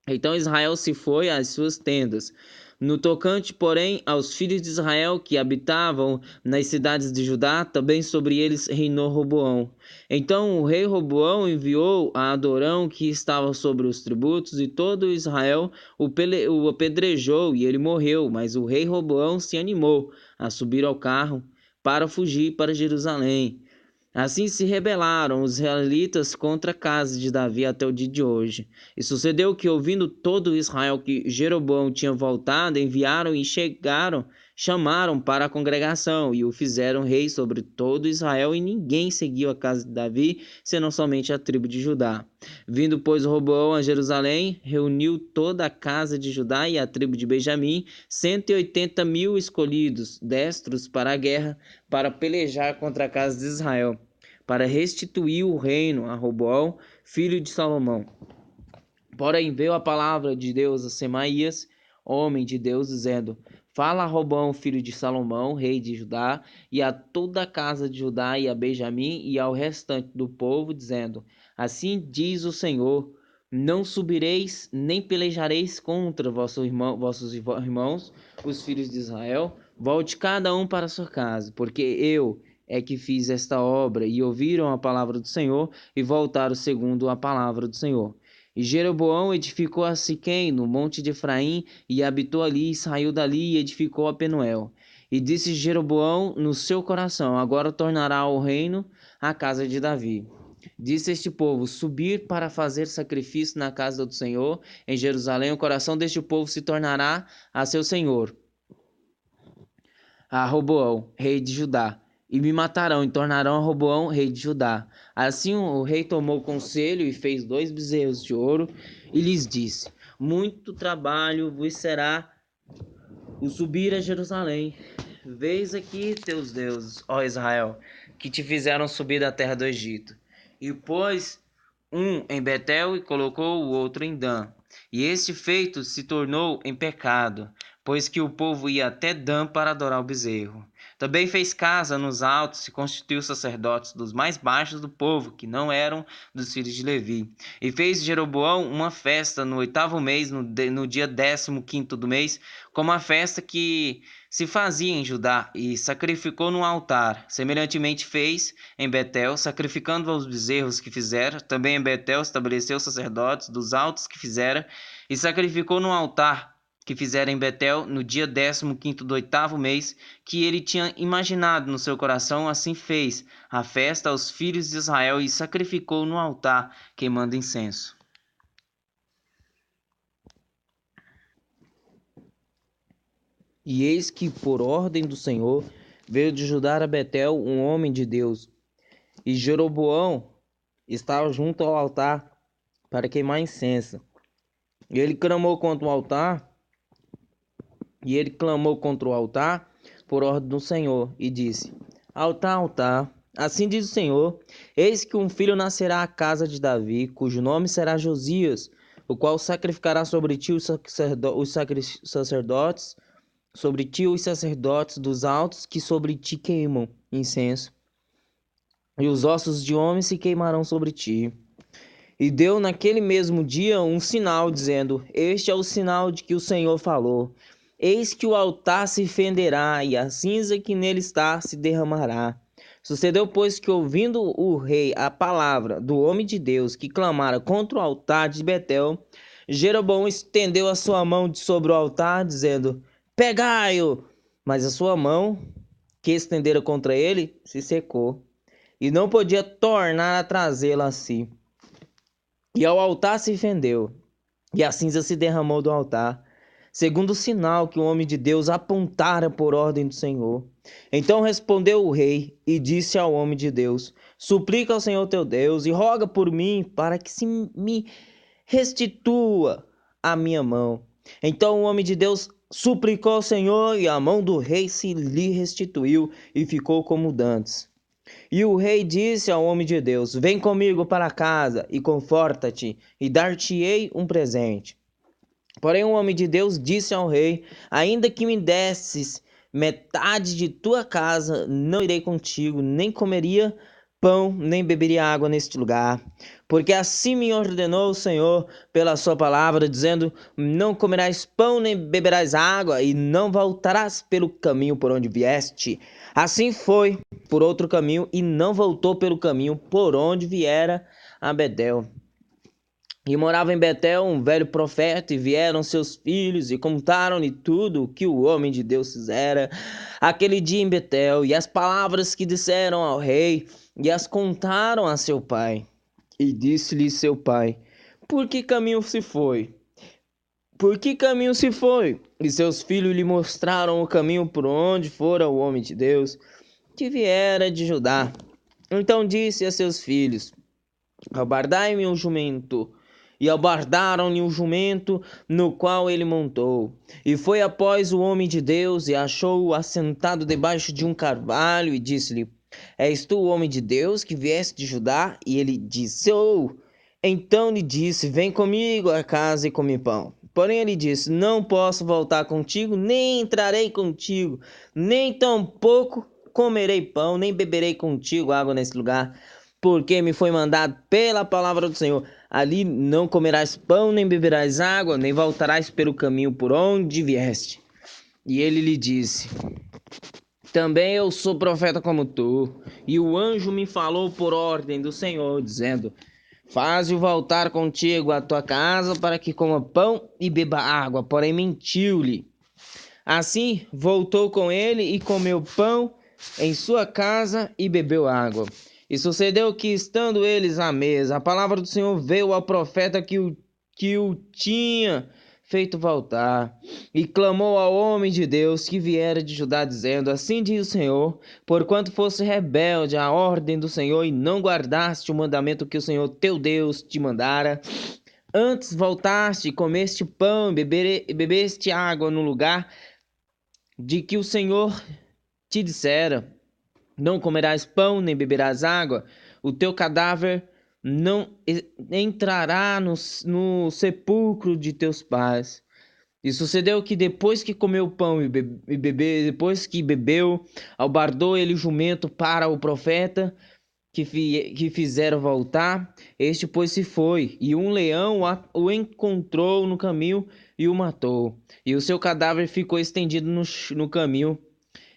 Então Israel se foi às suas tendas. No tocante, porém, aos filhos de Israel que habitavam nas cidades de Judá, também sobre eles reinou Roboão. Então o rei Roboão enviou a Adorão, que estava sobre os tributos, e todo Israel o apedrejou, e ele morreu. Mas o rei Roboão se animou a subir ao carro para fugir para Jerusalém. Assim se rebelaram os israelitas contra a casa de Davi até o dia de hoje. E sucedeu que, ouvindo todo Israel que Jeroboão tinha voltado, enviaram e chamaram para a congregação, e o fizeram rei sobre todo Israel, e ninguém seguiu a casa de Davi, senão somente a tribo de Judá. Vindo, pois, Roboão a Jerusalém, reuniu toda a casa de Judá e a tribo de Benjamim, 180.000 escolhidos, destros para a guerra, para pelejar contra a casa de Israel, para restituir o reino a Roboão, filho de Salomão. Porém veio a palavra de Deus a Semaías, homem de Deus, dizendo: Fala a Roboão, filho de Salomão, rei de Judá, e a toda a casa de Judá e a Benjamim e ao restante do povo, dizendo: Assim diz o Senhor: Não subireis nem pelejareis contra vossos irmãos, os filhos de Israel. Volte cada um para sua casa, porque eu é que fiz esta obra. E ouviram a palavra do Senhor e voltaram segundo a palavra do Senhor. E Jeroboão edificou a Siquém, no monte de Efraim, e habitou ali, e saiu dali e edificou a Penuel. E disse Jeroboão no seu coração: Agora tornará o reino à casa de Davi. Disse este povo: Subir para fazer sacrifício na casa do Senhor, em Jerusalém, o coração deste povo se tornará a seu senhor, a Roboão, rei de Judá, e me matarão, e tornarão a Roboão, rei de Judá. Assim o rei tomou conselho e fez 2 bezerros de ouro, e lhes disse: Muito trabalho vos será o subir a Jerusalém. Vês aqui teus deuses, ó Israel, que te fizeram subir da terra do Egito. E pôs um em Betel e colocou o outro em Dan. E este feito se tornou em pecado, pois que o povo ia até Dan para adorar o bezerro. Também fez casa nos altos e constituiu sacerdotes dos mais baixos do povo, que não eram dos filhos de Levi. E fez Jeroboão uma festa no 8º mês, no dia 15º do mês, como a festa que se fazia em Judá, e sacrificou no altar. Semelhantemente fez em Betel, sacrificando aos bezerros que fizera. Também em Betel estabeleceu sacerdotes dos altos que fizera, e sacrificou no altar que fizera em Betel no dia 15º do 8º mês, que ele tinha imaginado no seu coração. Assim fez a festa aos filhos de Israel e sacrificou no altar, queimando incenso. E eis que, por ordem do Senhor, veio de Judá a Betel um homem de Deus, e Jeroboão estava junto ao altar para queimar incenso. E ele clamou contra o altar, por ordem do Senhor, e disse: Altar, altar, assim diz o Senhor: Eis que um filho nascerá à casa de Davi, cujo nome será Josias, o qual sacrificará sobre ti os sacerdotes, sobre ti os sacerdotes dos altos que sobre ti queimam incenso, e os ossos de homens se queimarão sobre ti. E deu naquele mesmo dia um sinal, dizendo: Este é o sinal de que o Senhor falou: Eis que o altar se fenderá, e a cinza que nele está se derramará. Sucedeu, pois, que, ouvindo o rei a palavra do homem de Deus que clamara contra o altar de Betel, Jeroboão estendeu a sua mão de sobre o altar, dizendo: Pegai-o! Mas a sua mão, que estendera contra ele, se secou, e não podia tornar a trazê-la a si. E ao altar se fendeu, e a cinza se derramou do altar, segundo o sinal que o homem de Deus apontara por ordem do Senhor. Então respondeu o rei e disse ao homem de Deus: Suplica ao Senhor teu Deus e roga por mim, para que se me restitua a minha mão. Então o homem de Deus suplicou ao Senhor, e a mão do rei se lhe restituiu, e ficou como dantes. E o rei disse ao homem de Deus: Vem comigo para casa e conforta-te, e dar-te-ei um presente. Porém, o homem de Deus disse ao rei: Ainda que me desses metade de tua casa, não irei contigo, nem comeria pão, nem beberia água neste lugar. Porque assim me ordenou o Senhor pela sua palavra, dizendo: Não comerás pão, nem beberás água, e não voltarás pelo caminho por onde vieste. Assim foi por outro caminho, e não voltou pelo caminho por onde viera a Bedel. E morava em Betel um velho profeta, e vieram seus filhos e contaram-lhe tudo o que o homem de Deus fizera aquele dia em Betel, e as palavras que disseram ao rei, e as contaram a seu pai. E disse-lhe seu pai: Por que caminho se foi? Por que caminho se foi? E seus filhos lhe mostraram o caminho por onde fora o homem de Deus, que viera de Judá. Então disse a seus filhos: Albardai-me um jumento. E albardaram-lhe um jumento, no qual ele montou. E foi após o homem de Deus, e achou-o assentado debaixo de um carvalho, e disse-lhe: És tu o homem de Deus, que vieste de Judá? E ele disse: Sou. Então lhe disse: Vem comigo à casa e come pão. Porém ele disse: Não posso voltar contigo, nem entrarei contigo, nem tampouco comerei pão, nem beberei contigo água nesse lugar, porque me foi mandado pela palavra do Senhor: ali não comerás pão, nem beberás água, nem voltarás pelo caminho por onde vieste. E ele lhe disse: Também eu sou profeta como tu. E o anjo me falou por ordem do Senhor, dizendo: Faze-o voltar contigo à tua casa, para que coma pão e beba água. Porém mentiu-lhe. Assim voltou com ele e comeu pão em sua casa e bebeu água. E sucedeu que, estando eles à mesa, a palavra do Senhor veio ao profeta que o tinha feito voltar, e clamou ao homem de Deus que viera de Judá, dizendo: Assim diz o Senhor, porquanto fosse rebelde à ordem do Senhor, e não guardaste o mandamento que o Senhor teu Deus te mandara, antes voltaste, comeste pão e bebeste água no lugar de que o Senhor te dissera: Não comerás pão, nem beberás água, o teu cadáver não entrará no sepulcro de teus pais. E sucedeu que depois que comeu pão depois que bebeu, albardou ele o jumento para o profeta que fizeram voltar. Este, pois, se foi, e um leão o encontrou no caminho e o matou. E o seu cadáver ficou estendido no caminho.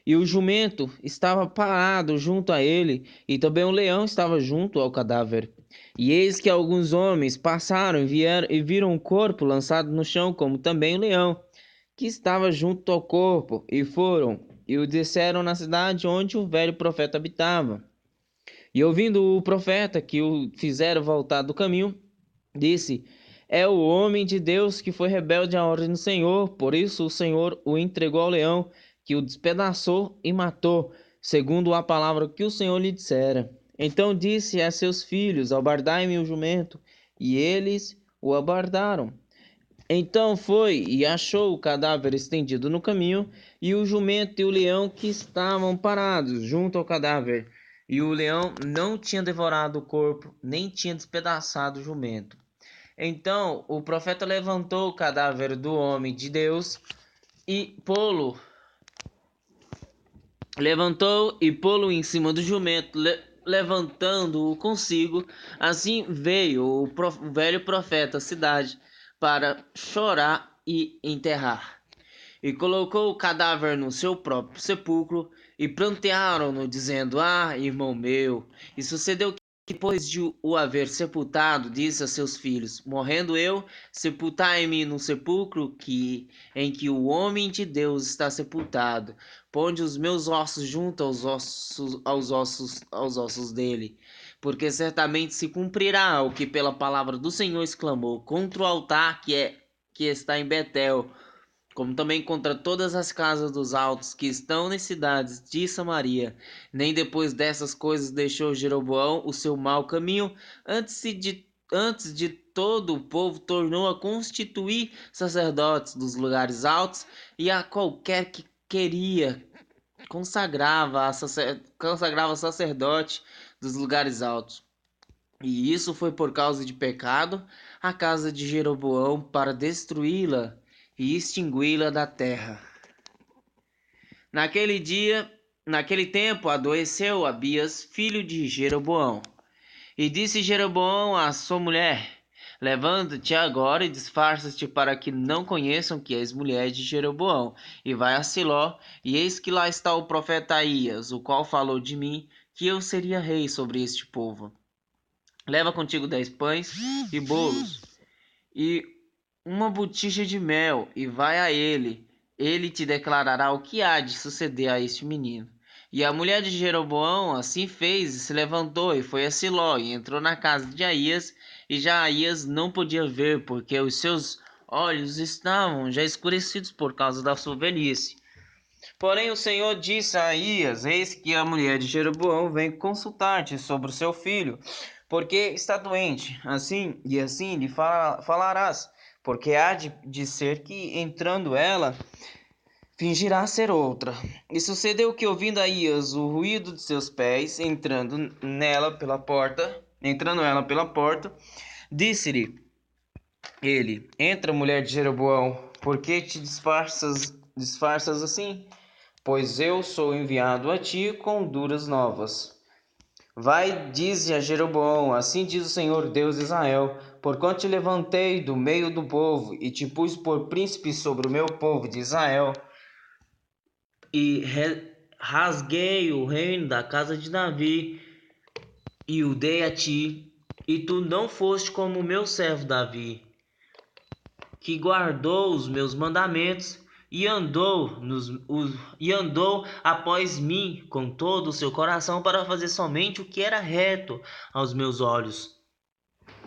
E o jumento estava parado junto a ele, e também o leão estava junto ao cadáver. E eis que alguns homens passaram e viram o corpo lançado no chão, como também o leão, que estava junto ao corpo, e foram e o disseram na cidade onde o velho profeta habitava. E ouvindo o profeta que o fizeram voltar do caminho, disse: É o homem de Deus que foi rebelde à ordem do Senhor, por isso o Senhor o entregou ao leão, que o despedaçou e matou, segundo a palavra que o Senhor lhe dissera. Então disse a seus filhos: Albardai-me o jumento. E eles o albardaram. Então foi e achou o cadáver estendido no caminho, e o jumento e o leão que estavam parados junto ao cadáver. E o leão não tinha devorado o corpo, nem tinha despedaçado o jumento. Então o profeta levantou o cadáver do homem de Deus e pô-lo em cima do jumento, levantando-o consigo. Assim veio o velho profeta à cidade para chorar e enterrar. E colocou o cadáver no seu próprio sepulcro, e prantearam-no, dizendo: Ah, irmão meu. E sucedeu que, depois de o haver sepultado, disse a seus filhos: Morrendo eu, sepultai-me no sepulcro em que o homem de Deus está sepultado. Ponde os meus ossos junto aos ossos dele. Porque certamente se cumprirá o que pela palavra do Senhor exclamou contra o altar que está em Betel, como também contra todas as casas dos altos que estão nas cidades de Samaria. Nem depois dessas coisas deixou Jeroboão o seu mau caminho. Antes de todo o povo tornou a constituir sacerdotes dos lugares altos, e a qualquer que queria consagrava sacerdote dos lugares altos. E isso foi por causa de pecado a casa de Jeroboão, para destruí-la e extingui-la da terra. Naquele tempo adoeceu Abias, filho de Jeroboão. E disse Jeroboão à sua mulher: Levanta-te agora e disfarça-te, para que não conheçam que és mulher de Jeroboão, e vai a Siló, e eis que lá está o profeta Aías, o qual falou de mim, que eu seria rei sobre este povo. Leva contigo 10 pães e bolos, e uma botija de mel, e vai a ele. Ele te declarará o que há de suceder a este menino. E a mulher de Jeroboão assim fez, e se levantou, e foi a Siló, e entrou na casa de Aías, e já Aías não podia ver, porque os seus olhos estavam já escurecidos por causa da sua velhice. Porém o Senhor disse a Aías: Eis que a mulher de Jeroboão vem consultar-te sobre o seu filho, porque está doente. Assim lhe falarás, porque há de ser que, entrando ela, fingirá ser outra. E sucedeu que, ouvindo Aías o ruído de seus pés, entrando ela pela porta, disse-lhe ele: Entra, mulher de Jeroboão, por que te disfarças assim? Pois eu sou enviado a ti com duras novas. Vai, dize a Jeroboão: Assim diz o Senhor Deus de Israel: Porquanto te levantei do meio do povo e te pus por príncipe sobre o meu povo de Israel, e rasguei o reino da casa de Davi e o dei a ti, e tu não foste como o meu servo Davi, que guardou os meus mandamentos e andou após mim com todo o seu coração, para fazer somente o que era reto aos meus olhos.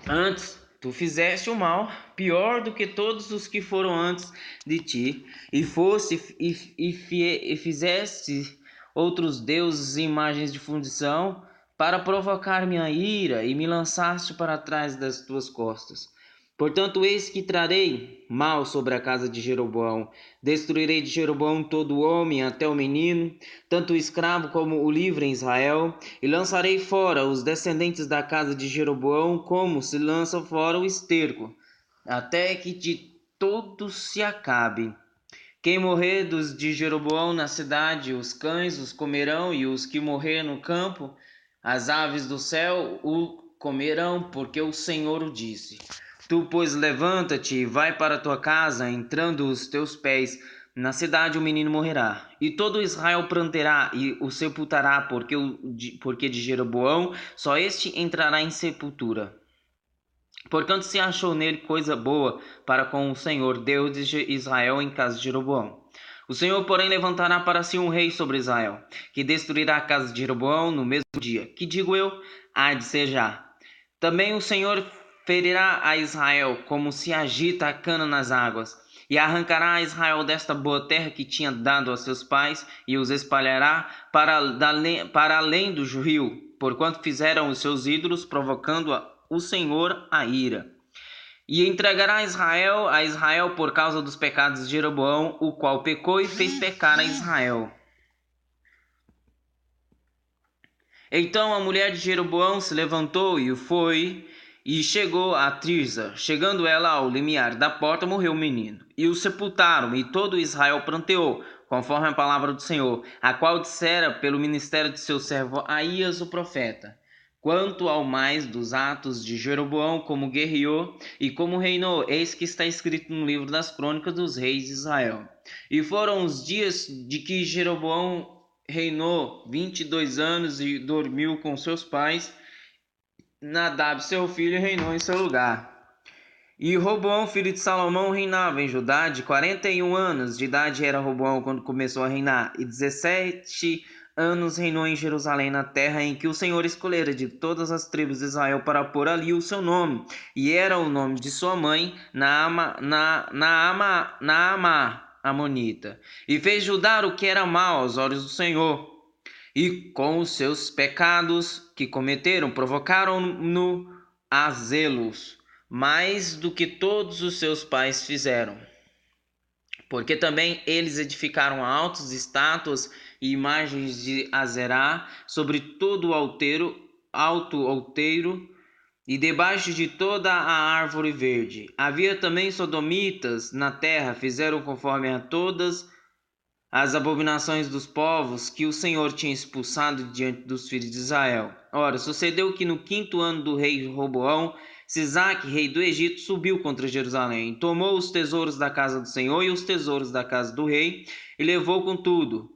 Antes, tu fizeste o mal, pior do que todos os que foram antes de ti, e fizeste outros deuses e imagens de fundição, para provocar minha ira, e me lançaste para trás das tuas costas. Portanto, eis que trarei mal sobre a casa de Jeroboão. Destruirei de Jeroboão todo o homem, até o menino, tanto o escravo como o livre em Israel, e lançarei fora os descendentes da casa de Jeroboão, como se lança fora o esterco, até que de todos se acabe. Quem morrer dos de Jeroboão na cidade, os cães os comerão, e os que morrer no campo, as aves do céu o comerão, porque o Senhor o disse. Tu, pois, levanta-te e vai para tua casa, entrando os teus pés na cidade, o menino morrerá. E todo Israel pranterá e o sepultará, porque de Jeroboão só este entrará em sepultura. Portanto, se achou nele coisa boa para com o Senhor, Deus de Israel, em casa de Jeroboão. O Senhor, porém, levantará para si um rei sobre Israel, que destruirá a casa de Jeroboão no mesmo dia. Que digo eu? Há de ser já. Também o Senhor ferirá a Israel, como se agita a cana nas águas, e arrancará a Israel desta boa terra que tinha dado a seus pais, e os espalhará para além do rio, porquanto fizeram os seus ídolos, provocando o Senhor a ira. E entregará a Israel por causa dos pecados de Jeroboão, o qual pecou e fez pecar a Israel. Então a mulher de Jeroboão se levantou e foi e chegou a Tirza. Chegando ela ao limiar da porta, morreu o menino. E o sepultaram, e todo Israel pranteou, conforme a palavra do Senhor, a qual dissera pelo ministério de seu servo Aías o profeta. Quanto ao mais dos atos de Jeroboão, como guerreou e como reinou, eis que está escrito no livro das crônicas dos reis de Israel. E foram os dias de que Jeroboão reinou 22 anos e dormiu com seus pais. Nadab, seu filho, reinou em seu lugar. E Roboão, filho de Salomão, reinava em Judá. De 41 anos de idade era Roboão quando começou a reinar, e 17 anos reinou em Jerusalém, na terra em que o Senhor escolhera de todas as tribos de Israel para pôr ali o seu nome. E era o nome de sua mãe, Naamá, amonita. E fez Judá o que era mal aos olhos do Senhor. E com os seus pecados que cometeram, provocaram-no a zelos, mais do que todos os seus pais fizeram. Porque também eles edificaram altas estátuas e imagens de Azerá sobre todo o alto outeiro e debaixo de toda a árvore verde. Havia também sodomitas na terra, fizeram conforme a todas as abominações dos povos que o Senhor tinha expulsado diante dos filhos de Israel. Ora, sucedeu que no 5º ano do rei Roboão, Sisaque, rei do Egito, subiu contra Jerusalém, tomou os tesouros da casa do Senhor e os tesouros da casa do rei, e levou tudo.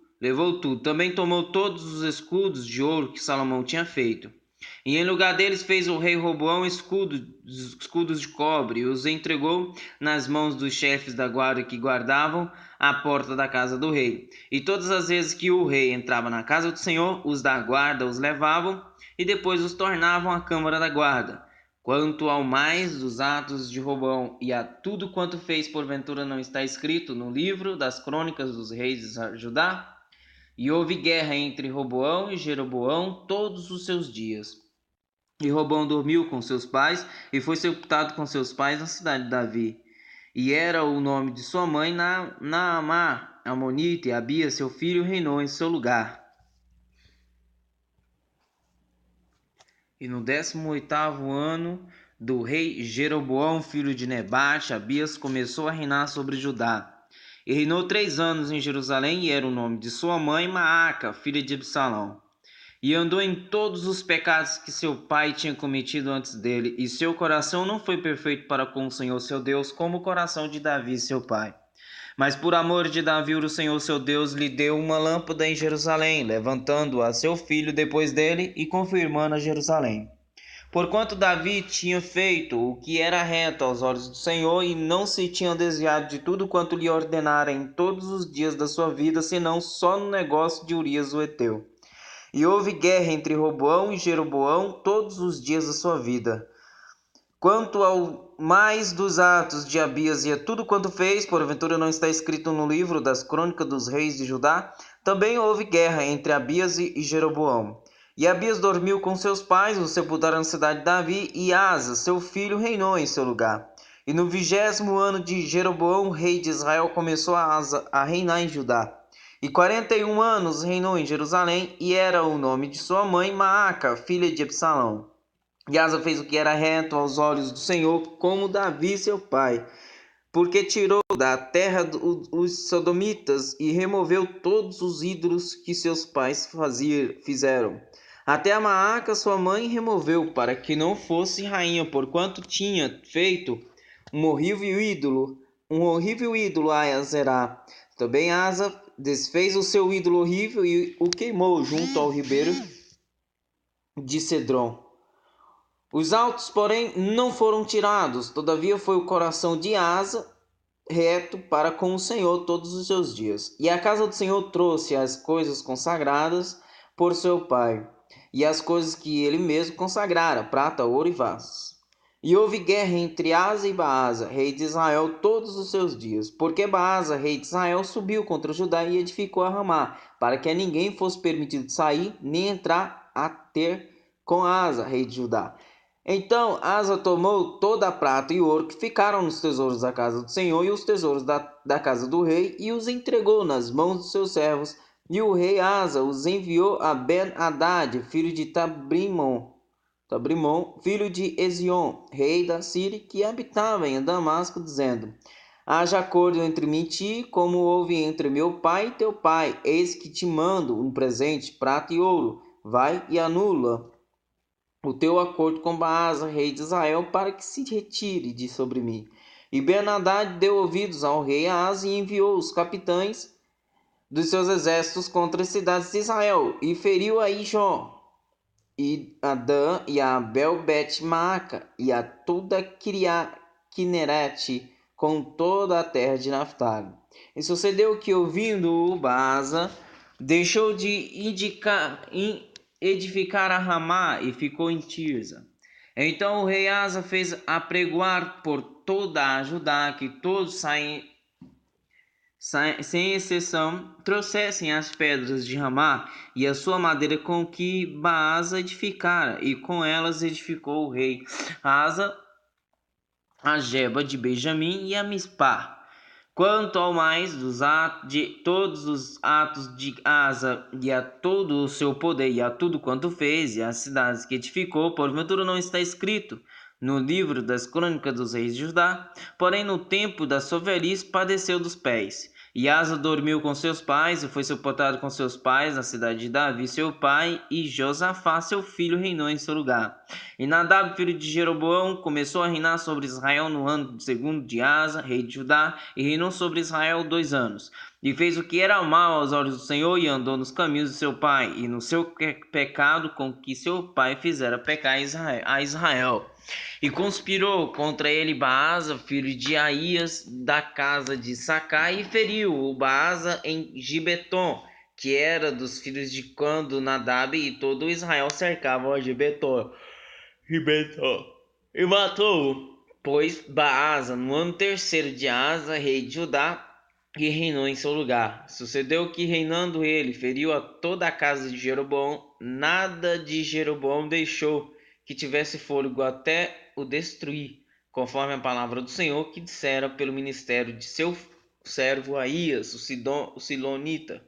Também tomou todos os escudos de ouro que Salomão tinha feito. E em lugar deles fez o rei Roboão escudos de cobre, e os entregou nas mãos dos chefes da guarda que guardavam a porta da casa do rei. E todas as vezes que o rei entrava na casa do Senhor, os da guarda os levavam e depois os tornavam à câmara da guarda. Quanto ao mais dos atos de Roboão e a tudo quanto fez, porventura não está escrito no livro das crônicas dos reis de Judá? E houve guerra entre Roboão e Jeroboão todos os seus dias. E Roboão dormiu com seus pais e foi sepultado com seus pais na cidade de Davi. E era o nome de sua mãe Naamá, amonita, e Abias, seu filho, reinou em seu lugar. E no 18º ano do rei Jeroboão, filho de Nebate, Abias começou a reinar sobre Judá. E reinou 3 anos em Jerusalém, e era o nome de sua mãe Maaca, filha de Absalão. E andou em todos os pecados que seu pai tinha cometido antes dele, e seu coração não foi perfeito para com o Senhor seu Deus, como o coração de Davi seu pai. Mas por amor de Davi, o Senhor seu Deus lhe deu uma lâmpada em Jerusalém, levantando a seu filho depois dele e confirmando a Jerusalém. Porquanto Davi tinha feito o que era reto aos olhos do Senhor, e não se tinha desviado de tudo quanto lhe ordenara em todos os dias da sua vida, senão só no negócio de Urias o Heteu. E houve guerra entre Roboão e Jeroboão todos os dias da sua vida. Quanto ao mais dos atos de Abias e a tudo quanto fez, porventura não está escrito no livro das crônicas dos reis de Judá, também houve guerra entre Abias e Jeroboão. E Abias dormiu com seus pais, o sepultaram na cidade de Davi, e Asa, seu filho, reinou em seu lugar. E no 20º ano de Jeroboão, rei de Israel, começou a reinar em Judá. E 41 anos reinou em Jerusalém, e era o nome de sua mãe Maaca, filha de Absalão. E Asa fez o que era reto aos olhos do Senhor, como Davi seu pai, porque tirou da terra os sodomitas e removeu todos os ídolos que seus pais fizeram. Até a Maaca sua mãe removeu, para que não fosse rainha, porquanto tinha feito um horrível ídolo a Azerá. Também Asa desfez o seu ídolo horrível e o queimou junto ao ribeiro de Cedron. Os altos, porém, não foram tirados, todavia foi o coração de Asa reto para com o Senhor todos os seus dias. E a casa do Senhor trouxe as coisas consagradas por seu pai, e as coisas que ele mesmo consagrara, prata, ouro e vasos. E houve guerra entre Asa e Baasa, rei de Israel, todos os seus dias, porque Baasa, rei de Israel, subiu contra Judá e edificou a Ramá, para que a ninguém fosse permitido sair, nem entrar a ter com Asa, rei de Judá. Então Asa tomou toda a prata e ouro que ficaram nos tesouros da casa do Senhor e os tesouros da casa do rei, e os entregou nas mãos dos seus servos. E o rei Asa os enviou a Ben-Hadad, filho de Tabrimon, filho de Ezion, rei da Síria, que habitava em Damasco, dizendo: haja acordo entre mim e ti, como houve entre meu pai e teu pai. Eis que te mando um presente, prata e ouro. Vai e anula o teu acordo com Baasa, rei de Israel, para que se retire de sobre mim. E Ben-Hadad deu ouvidos ao rei Asa e enviou os capitães dos seus exércitos contra as cidades de Israel, e feriu a Ijó, e a Dan, e a Abel-Bet-Maaca, e a toda Kinnerete, com toda a terra de Naftali. E sucedeu que, ouvindo Baasa, deixou de edificar a Ramá e ficou em Tirza. Então o rei Asa fez apregoar por toda a Judá que todos sem exceção, trouxessem as pedras de Ramá e a sua madeira com que Baasa edificara, e com elas edificou o rei Asa a Geba de Benjamim e a Mispá, Quanto ao mais de todos os atos de Asa, e a todo o seu poder, e a tudo quanto fez, e as cidades que edificou, porventura não está escrito no livro das crônicas dos reis de Judá. Porém, no tempo da sua velhice, padeceu dos pés. E Asa dormiu com seus pais, e foi sepultado com seus pais na cidade de Davi, seu pai, e Josafá, seu filho, reinou em seu lugar. E Nadab, filho de Jeroboão, começou a reinar sobre Israel no ano segundo de Asa, rei de Judá, e reinou sobre Israel 2 anos. E fez o que era mal aos olhos do Senhor, e andou nos caminhos de seu pai, e no seu pecado com que seu pai fizera pecar a Israel. E conspirou contra ele Baasa, filho de Aías, da casa de Sacai, e feriu o Baasa em Gibeton, que era dos filhos de quando Nadab e todo Israel cercavam a Gibeton. E matou, pois, Baasa no ano terceiro de Asa, rei de Judá, e reinou em seu lugar. Sucedeu que, reinando ele, feriu a toda a casa de Jeroboão. Nada de Jeroboão deixou que tivesse fôlego até o destruir, conforme a palavra do Senhor que dissera pelo ministério de seu servo Aías, o Silonita.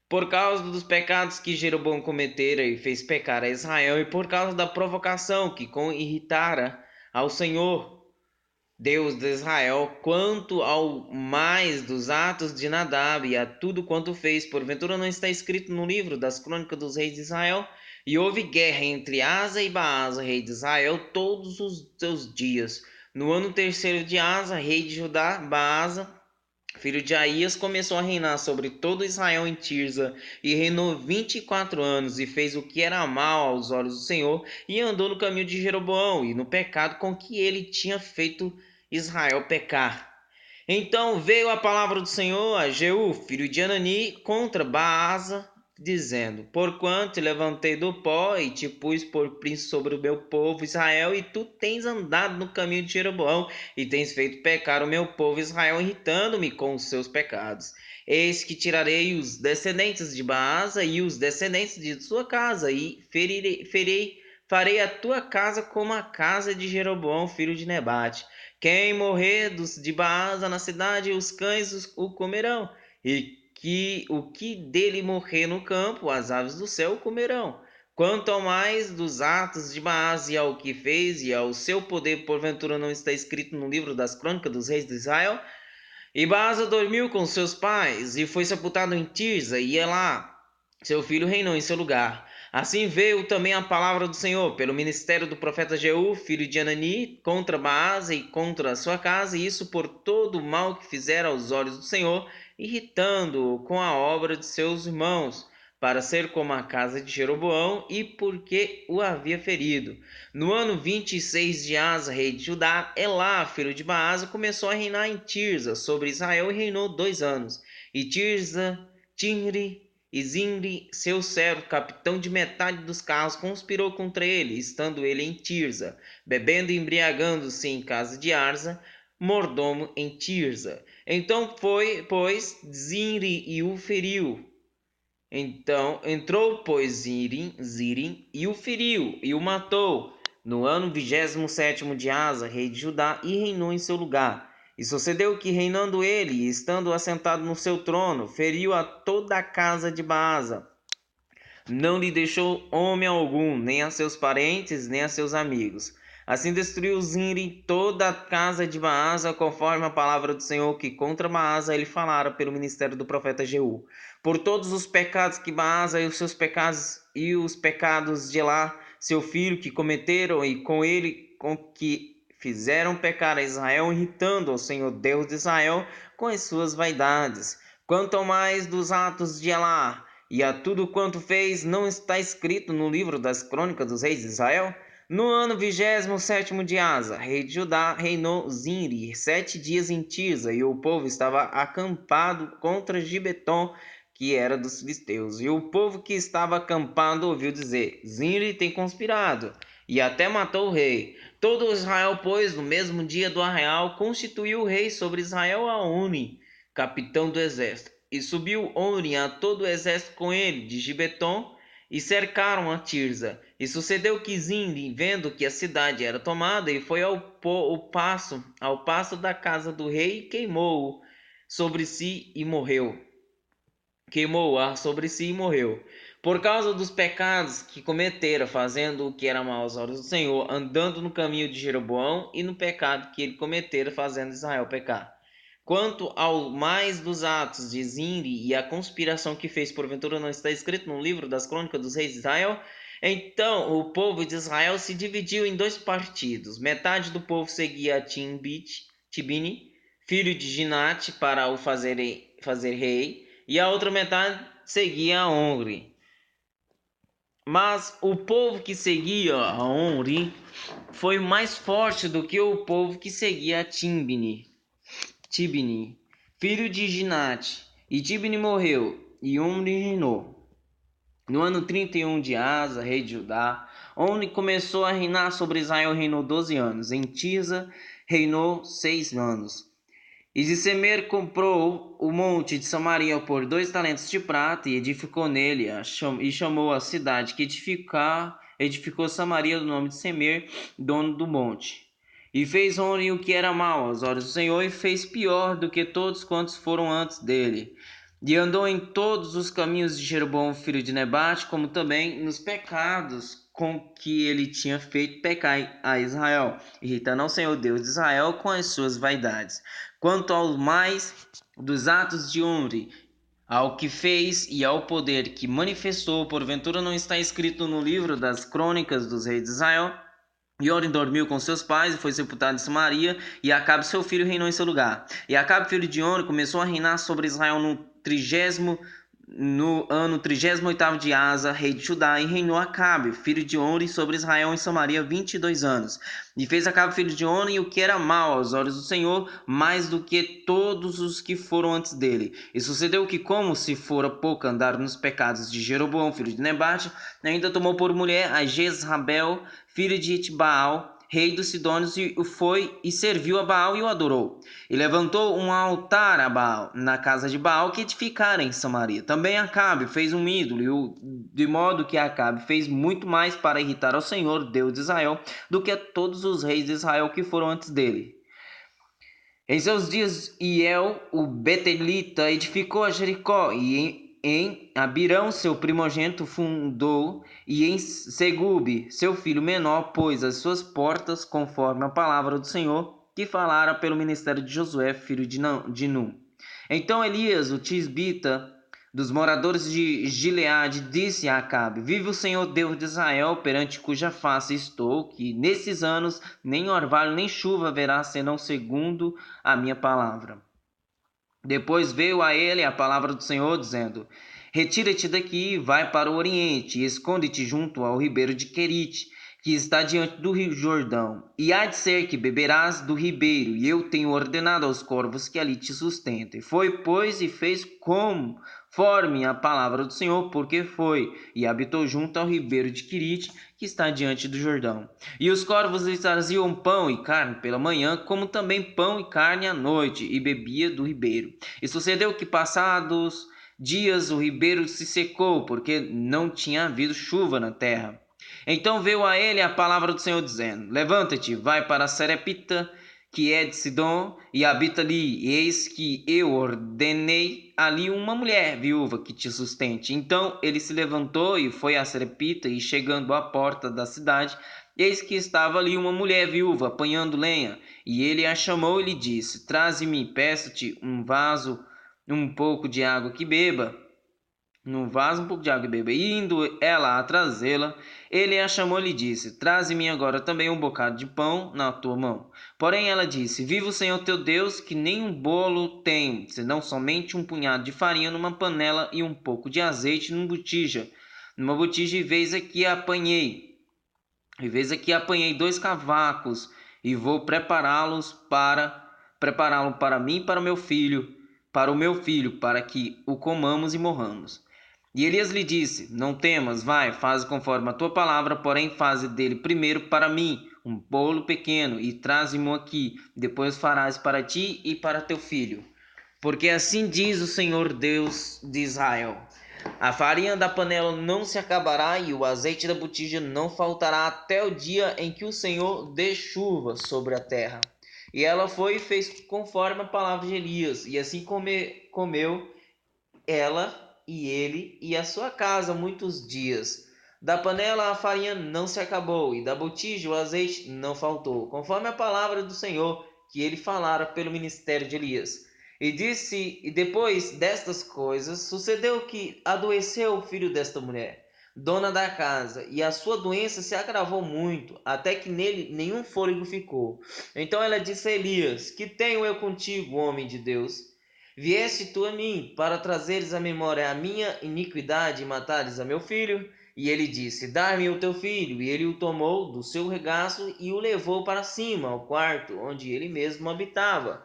Por causa dos pecados que Jeroboão cometera e fez pecar a Israel, e por causa da provocação que irritara ao Senhor, Deus de Israel, quanto ao mais dos atos de Nadab e a tudo quanto fez, porventura não está escrito no livro das crônicas dos reis de Israel? E houve guerra entre Asa e Baasa, rei de Israel, todos os seus dias. No ano terceiro de Asa, rei de Judá, Baasa, filho de Aías, começou a reinar sobre todo Israel em Tirza, e reinou 24 anos, e fez o que era mal aos olhos do Senhor, e andou no caminho de Jeroboão, e no pecado com que ele tinha feito Israel pecar. Então veio a palavra do Senhor a Jeú, filho de Anani, contra Baasa, dizendo: Porquanto te levantei do pó e te pus por príncipe sobre o meu povo Israel, e tu tens andado no caminho de Jeroboão, e tens feito pecar o meu povo Israel, irritando-me com os seus pecados. Eis que tirarei os descendentes de Baasa e os descendentes de sua casa, e farei a tua casa como a casa de Jeroboão, filho de Nebate. Quem morrer de Baasa na cidade, os cães o comerão, e o que dele morrer no campo, as aves do céu o comerão. Quanto ao mais dos atos de Baasa e ao que fez e ao seu poder, porventura não está escrito no livro das crônicas dos reis de Israel? E Baasa dormiu com seus pais e foi sepultado em Tirza, e Elá, seu filho, reinou em seu lugar. Assim veio também a palavra do Senhor pelo ministério do profeta Jeú, filho de Anani, contra Baasa e contra a sua casa, e isso por todo o mal que fizera aos olhos do Senhor, irritando-o com a obra de seus irmãos, para ser como a casa de Jeroboão, e porque o havia ferido. No ano 26 de Asa, rei de Judá, Elá, filho de Baasa, começou a reinar em Tirza sobre Israel, e reinou 2 anos. E Tirza, Timri e Zimri, seu servo, capitão de metade dos carros, conspirou contra ele, estando ele em Tirza, bebendo e embriagando-se em casa de Arza, mordomo em Tirza. Então foi, pois, Zimri e o feriu. Então entrou, pois, Zirim e o feriu, e o matou, no ano 27º de Asa, rei de Judá, e reinou em seu lugar. E sucedeu que, reinando ele, e estando assentado no seu trono, feriu a toda a casa de Baasa. Não lhe deixou homem algum, nem a seus parentes, nem a seus amigos. Assim destruiu Zimri toda a casa de Baasa, conforme a palavra do Senhor que contra Baasa ele falara pelo ministério do profeta Jeú. Por todos os pecados que Baasa e os seus pecados e os pecados de Elá, seu filho, que cometeram, e com ele com que fizeram pecar a Israel, irritando ao Senhor Deus de Israel com as suas vaidades. Quanto ao mais dos atos de Elá e a tudo quanto fez, não está escrito no livro das crônicas dos reis de Israel? No ano 27º de Asa, rei de Judá, reinou Zimri 7 dias em Tirza, e o povo estava acampado contra Gibeton, que era dos filisteus. E o povo que estava acampado ouviu dizer: Zimri tem conspirado, e até matou o rei. Todo Israel, pois, no mesmo dia do arraial, constituiu o rei sobre Israel a Oni, capitão do exército. E subiu Oni a todo o exército com ele, de Gibeton, e cercaram a Tirza. E sucedeu que Zimri, vendo que a cidade era tomada, e foi ao passo da casa do rei, e queimou-o, sobre si e morreu. Queimou o ar sobre si e morreu. Por causa dos pecados que cometera, fazendo o que era mal aos olhos do Senhor, andando no caminho de Jeroboão e no pecado que ele cometera, fazendo Israel pecar. Quanto ao mais dos atos de Zimri e a conspiração que fez, porventura não está escrito no livro das crônicas dos reis de Israel? Então o povo de Israel se dividiu em dois partidos. Metade do povo seguia Tibni, filho de Ginate, para o fazer rei, e a outra metade seguia a Omri. Mas o povo que seguia a Omri foi mais forte do que o povo que seguia a Tibni, filho de Ginate. E Tibni morreu, e Omri reinou. No ano 31 de Asa, rei de Judá, Omri começou a reinar sobre Israel, reinou 12 anos. Em Tirza reinou 6 anos. E de Semer comprou o monte de Samaria por 2 talentos de prata e edificou nele, e chamou a cidade que edificou Samaria do nome de Semer, dono do monte. E fez Omri o que era mal aos olhos do Senhor, e fez pior do que todos quantos foram antes dele. E andou em todos os caminhos de Jeroboão, filho de Nebate, como também nos pecados com que ele tinha feito pecar a Israel, irritando ao Senhor Deus de Israel com as suas vaidades. Quanto ao mais dos atos de Omri, ao que fez e ao poder que manifestou, porventura não está escrito no livro das crônicas dos reis de Israel? E Omri dormiu com seus pais e foi sepultado em Samaria, e Acabe seu filho reinou em seu lugar. E Acabe, filho de Omri, começou a reinar sobre Israel no ano 38º de Asa, rei de Judá, e reinou Acabe, filho de Omri, sobre Israel em Samaria 22 anos. E fez Acabe, filho de Omri, o que era mal aos olhos do Senhor, mais do que todos os que foram antes dele. E sucedeu que, como se fora pouco andar nos pecados de Jeroboão, filho de Nebate, ainda tomou por mulher a Jezabel, filho de Etbaal, rei dos Sidônios, e foi e serviu a Baal e o adorou. E levantou um altar a Baal na casa de Baal que edificara em Samaria. Também Acabe fez um ídolo, de modo que Acabe fez muito mais para irritar ao Senhor, Deus de Israel, do que a todos os reis de Israel que foram antes dele. Em seus dias, Iel, o Betelita, edificou a Jericó, e em Abirão, seu primogênito, fundou, e em Segube, seu filho menor, pôs as suas portas, conforme a palavra do Senhor, que falara pelo ministério de Josué, filho de Num. Então Elias, o tisbita, dos moradores de Gileade, disse a Acabe: Vive o Senhor Deus de Israel, perante cuja face estou, que nesses anos nem orvalho nem chuva haverá, senão segundo a minha palavra. Depois veio a ele a palavra do Senhor, dizendo: Retira-te daqui, vai para o oriente, e esconde-te junto ao ribeiro de Querite, que está diante do rio Jordão. E há de ser que beberás do ribeiro, e eu tenho ordenado aos corvos que ali te sustentem. Foi, pois, e fez conforme a palavra do Senhor, porque foi, e habitou junto ao ribeiro de Querite, que está diante do Jordão. E os corvos lhe traziam pão e carne pela manhã, como também pão e carne à noite, e bebia do ribeiro. E sucedeu que, passados dias, o ribeiro se secou, porque não tinha havido chuva na terra. Então veio a ele a palavra do Senhor, dizendo: Levanta-te, vai para Serepta, que é de Sidom, e habita ali. E eis que eu ordenei ali uma mulher viúva que te sustente. Então ele se levantou e foi a Serepta, e chegando à porta da cidade, eis que estava ali uma mulher viúva apanhando lenha. E ele a chamou e lhe disse: Traze-me, peço-te, um pouco de água que beba. No vaso um pouco de água e beba. E indo ela a trazê-la, ele a chamou e lhe disse: Traze-me agora também um bocado de pão na tua mão. Porém ela disse: Viva o Senhor teu Deus, que nem um bolo tenho, senão somente um punhado de farinha numa panela e um pouco de azeite numa botija, e vês aqui apanhei 2 cavacos, e vou prepará-lo para mim e para o meu filho, para que o comamos e morramos. E Elias lhe disse: Não temas, vai, faze conforme a tua palavra, porém faze dele primeiro para mim um bolo pequeno, e traze-mo aqui, depois farás para ti e para teu filho. Porque assim diz o Senhor Deus de Israel: a farinha da panela não se acabará, e o azeite da botija não faltará, até o dia em que o Senhor dê chuva sobre a terra. E ela foi e fez conforme a palavra de Elias, e assim comeu ela e ele e a sua casa muitos dias. Da panela a farinha não se acabou, e da botija o azeite não faltou, conforme a palavra do Senhor que ele falara pelo ministério de Elias. E depois destas coisas, sucedeu que adoeceu o filho desta mulher, dona da casa, e a sua doença se agravou muito, até que nele nenhum fôlego ficou. Então ela disse a Elias: Que tenho eu contigo, homem de Deus? Vieste tu a mim para trazeres à memória a minha iniquidade e matares a meu filho? E ele disse: Dá-me o teu filho. E ele o tomou do seu regaço e o levou para cima, ao quarto, onde ele mesmo habitava,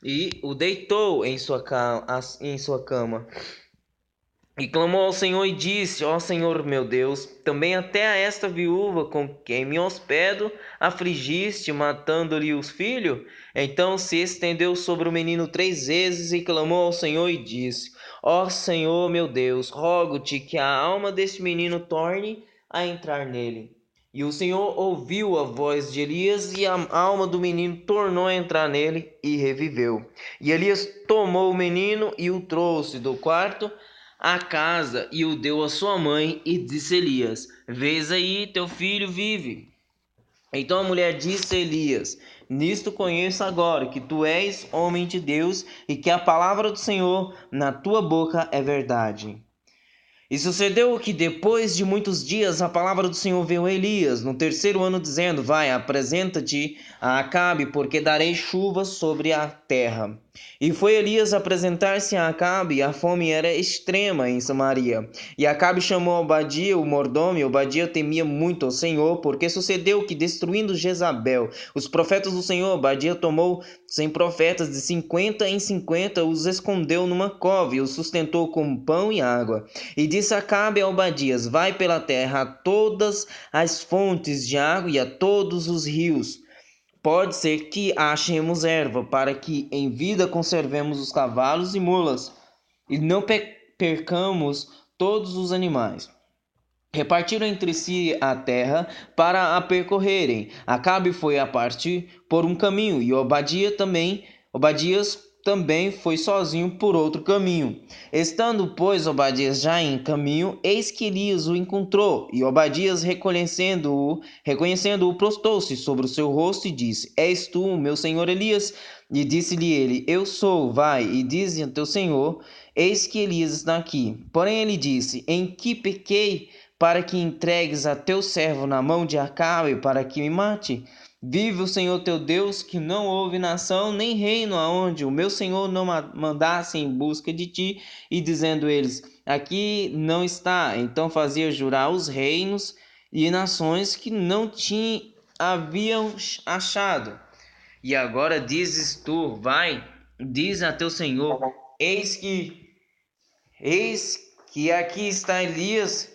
e o deitou em sua cama. E clamou ao Senhor e disse: Ó Senhor meu Deus, também até a esta viúva com quem me hospedo afligiste, matando-lhe os filhos? Então se estendeu sobre o menino 3 vezes e clamou ao Senhor e disse: Ó Senhor meu Deus, rogo-te que a alma deste menino torne a entrar nele. E o Senhor ouviu a voz de Elias, e a alma do menino tornou a entrar nele e reviveu. E Elias tomou o menino e o trouxe do quarto à casa e o deu à sua mãe, e disse Elias: Vês aí, teu filho vive. Então a mulher disse a Elias: Nisto conheço agora que tu és homem de Deus, e que a palavra do Senhor na tua boca é verdade. E sucedeu que depois de muitos dias a palavra do Senhor veio a Elias no 3º ano, dizendo: Vai, apresenta-te a Acabe, porque darei chuva sobre a terra. E foi Elias apresentar-se a Acabe, e a fome era extrema em Samaria. E Acabe chamou Obadia, o mordomo, e Obadia temia muito ao Senhor, porque sucedeu que, destruindo Jezabel os profetas do Senhor, Obadia tomou 100 profetas, de 50 em 50, os escondeu numa cova e os sustentou com pão e água. E disse Acabe a Obadias: Vai pela terra a todas as fontes de água e a todos os rios. Pode ser que achemos erva, para que em vida conservemos os cavalos e mulas, e não percamos todos os animais. Repartiram entre si a terra para a percorrerem. Acabe foi a parte por um caminho, e Obadias também foi sozinho por outro caminho. Estando, pois, Obadias já em caminho, eis que Elias o encontrou, e Obadias, reconhecendo-o, prostou-se sobre o seu rosto e disse: És tu, meu senhor Elias? E disse-lhe ele: Eu sou, vai, e dize a teu senhor: Eis que Elias está aqui. Porém ele disse: Em que pequei, para que entregues a teu servo na mão de Acabe, para que me mate? Vive o Senhor teu Deus, que não houve nação nem reino aonde o meu Senhor não mandasse em busca de ti, e dizendo eles: Aqui não está. Então fazia jurar os reinos e nações que não te haviam achado. E agora dizes tu: Vai, diz a teu Senhor: Eis que aqui está Elias.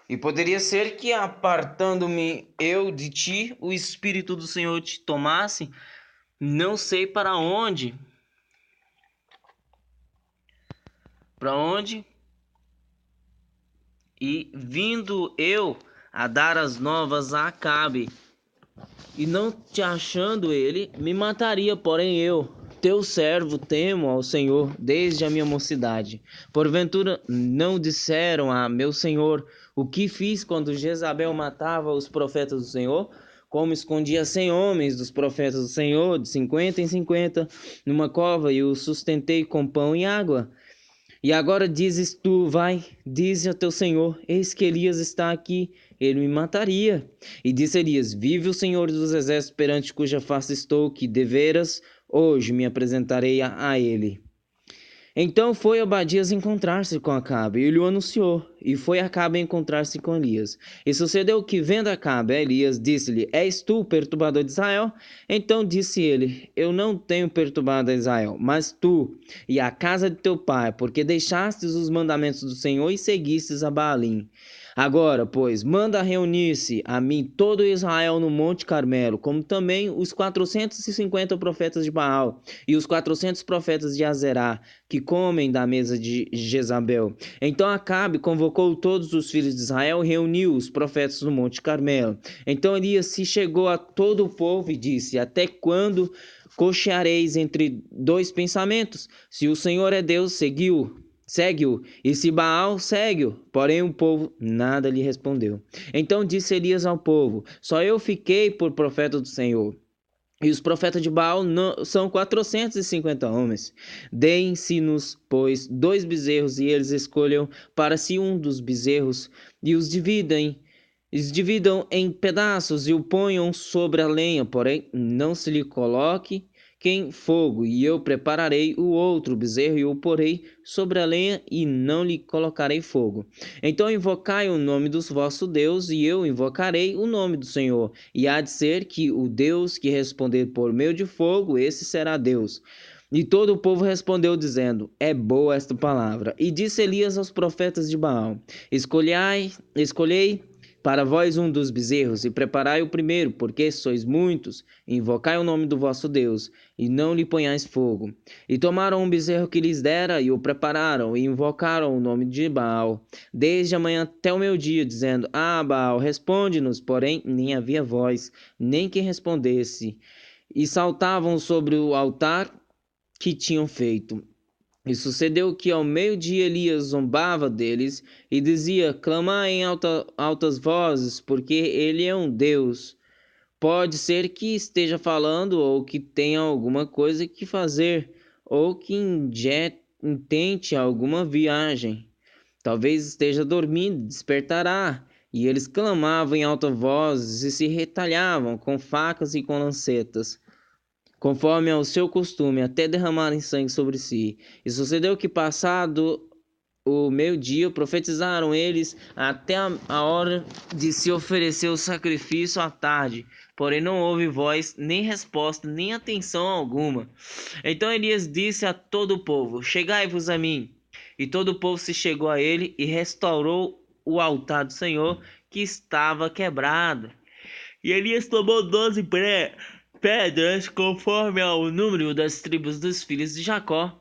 E poderia ser que, apartando-me eu de ti, o Espírito do Senhor te tomasse, não sei para onde, e vindo eu a dar as novas a Acabe, e não te achando ele, me mataria. Porém eu, teu servo, temo ao Senhor desde a minha mocidade. Porventura não disseram a meu senhor o que fiz quando Jezabel matava os profetas do Senhor? Como escondia 100 homens dos profetas do Senhor, de 50 em 50, numa cova, e os sustentei com pão e água. E agora dizes tu: Vai, dize a teu senhor: Eis que Elias está aqui, ele me mataria. E disse Elias: Vive o Senhor dos exércitos, perante cuja face estou, que deveras hoje me apresentarei a ele. Então foi Obadias encontrar-se com Acabe, e ele o anunciou. E foi Acabe encontrar-se com Elias. E sucedeu que, vendo Acabe a Elias, disse-lhe: És tu, perturbador de Israel? Então disse ele: Eu não tenho perturbado a Israel, mas tu e a casa de teu pai, porque deixastes os mandamentos do Senhor e seguistes a Baalim. Agora, pois, manda reunir-se a mim todo Israel no Monte Carmelo, como também os 450 profetas de Baal e os 400 profetas de Azerá, que comem da mesa de Jezabel. Então Acabe convocou todos os filhos de Israel e reuniu os profetas no Monte Carmelo. Então Elias se chegou a todo o povo e disse: Até quando cocheareis entre dois pensamentos? Se o Senhor é Deus, segue-o, e se Baal, segue-o. Porém o povo nada lhe respondeu. Então disse Elias ao povo: Só eu fiquei por profeta do Senhor. E os profetas de Baal são 450 homens. Deem-se-nos, pois, 2 bezerros, e eles escolham para si um dos bezerros, e os dividam em pedaços, e o ponham sobre a lenha, porém não se lhe coloque em fogo, e eu prepararei o outro bezerro, e o porei sobre a lenha, e não lhe colocarei fogo. Então invocai o nome do vosso Deus, e eu invocarei o nome do Senhor. E há de ser que o Deus que responder por meio de fogo, esse será Deus. E todo o povo respondeu, dizendo: É boa esta palavra. E disse Elias aos profetas de Baal: Escolhei para vós um dos bezerros, e preparai o primeiro, porque sois muitos. Invocai o nome do vosso Deus, e não lhe ponhais fogo. E tomaram um bezerro que lhes dera, e o prepararam, e invocaram o nome de Baal, desde a manhã até o meio-dia, dizendo: Baal, responde-nos. Porém, nem havia voz, nem quem respondesse. E saltavam sobre o altar que tinham feito. E sucedeu que ao meio-dia Elias zombava deles e dizia: Clamai em altas vozes, porque ele é um Deus. Pode ser que esteja falando, ou que tenha alguma coisa que fazer, ou que intente alguma viagem. Talvez esteja dormindo, despertará. E eles clamavam em alta voz e se retalhavam com facas e com lancetas, conforme ao seu costume, até derramarem sangue sobre si. E sucedeu que, passado o meio-dia, profetizaram eles até a hora de se oferecer o sacrifício à tarde. Porém não houve voz, nem resposta, nem atenção alguma. Então Elias disse a todo o povo: Chegai-vos a mim. E todo o povo se chegou a ele e restaurou o altar do Senhor, que estava quebrado. E Elias tomou 12 pedras, conforme ao número das tribos dos filhos de Jacó,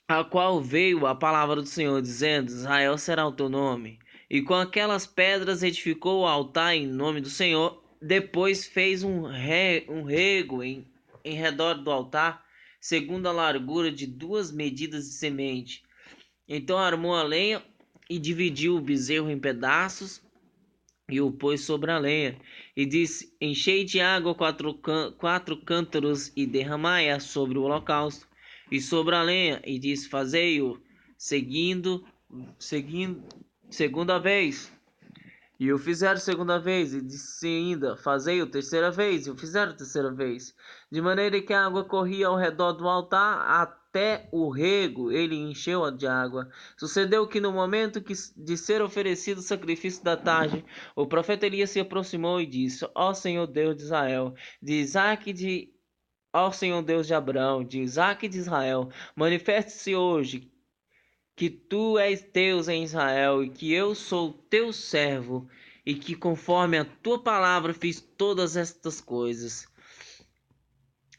a qual veio a palavra do Senhor, dizendo: Israel será o teu nome. E com aquelas pedras edificou o altar em nome do Senhor. Depois fez um rego em redor do altar, segundo a largura de 2 medidas de semente. Então armou a lenha e dividiu o bezerro em pedaços, e o pôs sobre a lenha, e disse: Enchei de água 4 cântaros, e derramai-a sobre o holocausto e sobre a lenha. E disse: Fazei-o segunda vez. E o fizeram segunda vez, e disse ainda: Fazei-o terceira vez, e o fizeram terceira vez. De maneira que a água corria ao redor do altar, até o rego ele encheu de água. Sucedeu que no momento de ser oferecido o sacrifício da tarde, o profeta Elias se aproximou e disse: Ó Senhor Deus de Israel, ó Senhor Deus de Abraão, de Isaque e de Israel, manifeste-se hoje que tu és Deus em Israel, e que eu sou teu servo, e que conforme a tua palavra fiz todas estas coisas.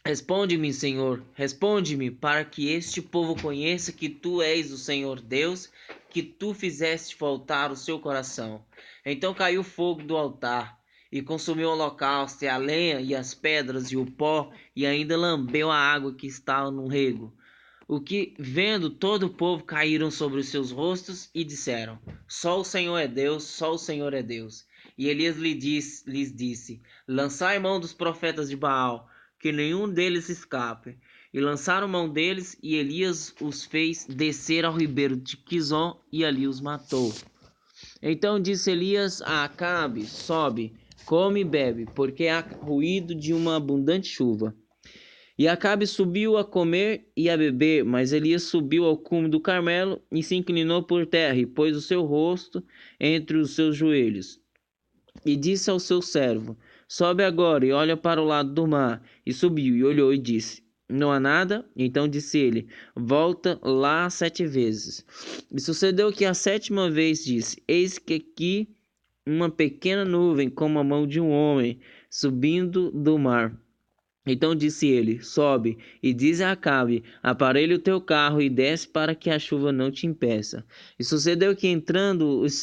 Responde-me, Senhor, responde-me, para que este povo conheça que tu és o Senhor Deus, que tu fizeste faltar o seu coração. Então caiu fogo do altar, e consumiu o holocausto, e a lenha, e as pedras, e o pó, e ainda lambeu a água que estava no rego. O que, vendo todo o povo, caíram sobre os seus rostos e disseram: Só o Senhor é Deus, só o Senhor é Deus. E Elias lhes disse: Lançai mão dos profetas de Baal, que nenhum deles escape. E lançaram mão deles, e Elias os fez descer ao ribeiro de Quizon, e ali os matou. Então disse Elias a Acabe: Sobe, come e bebe, porque há ruído de uma abundante chuva. E Acabe subiu a comer e a beber, mas Elias subiu ao cume do Carmelo e se inclinou por terra e pôs o seu rosto entre os seus joelhos. E disse ao seu servo: Sobe agora e olha para o lado do mar. E subiu e olhou e disse: não há nada? Então disse ele: volta lá 7 vezes. E sucedeu que a 7ª vez disse: eis que aqui uma pequena nuvem como a mão de um homem subindo do mar. Então disse ele: sobe e diz a Acabe: aparelha o teu carro e desce para que a chuva não te impeça. E sucedeu que entretanto, os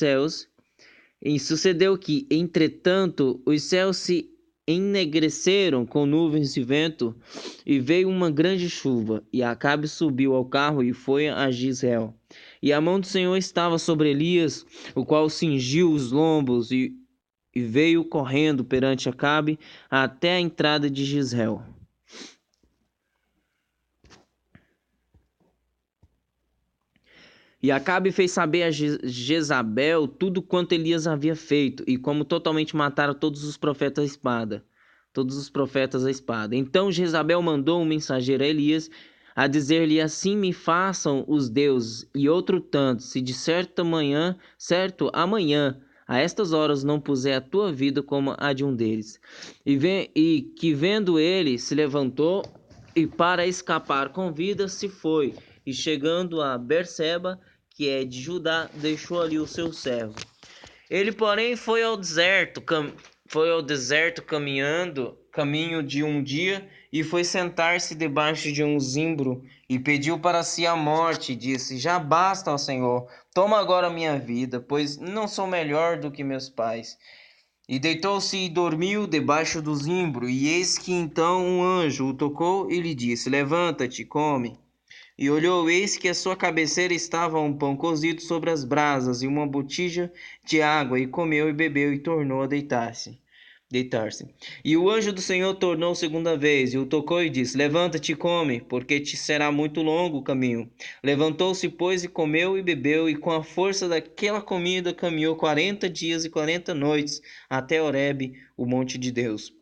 céus se ennegreceram com nuvens de vento, e veio uma grande chuva, e Acabe subiu ao carro e foi a Jezreel. E a mão do Senhor estava sobre Elias, o qual cingiu os lombos e veio correndo perante Acabe até a entrada de Jezreel. E Acabe fez saber a Jezabel tudo quanto Elias havia feito, e como totalmente mataram todos os profetas à espada. Então Jezabel mandou um mensageiro a Elias, a dizer-lhe: assim me façam os deuses, e outro tanto, se de certo amanhã, a estas horas não puser a tua vida como a de um deles. E que vendo ele, se levantou, e para escapar com vida se foi, e chegando a Berseba, que é de Judá, deixou ali o seu servo. Ele, porém, foi ao deserto caminho de um dia, e foi sentar-se debaixo de um zimbro, e pediu para si a morte, e disse: já basta, ó Senhor, toma agora a minha vida, pois não sou melhor do que meus pais. E deitou-se e dormiu debaixo do zimbro, e eis que então um anjo o tocou e lhe disse: levanta-te, come. E olhou, eis que à sua cabeceira estava um pão cozido sobre as brasas e uma botija de água, e comeu e bebeu e tornou a deitar-se. E o anjo do Senhor tornou 2ª vez, e o tocou e disse: levanta-te e come, porque te será muito longo o caminho. Levantou-se, pois, e comeu e bebeu, e com a força daquela comida caminhou 40 dias e 40 noites até Horebe, o monte de Deus.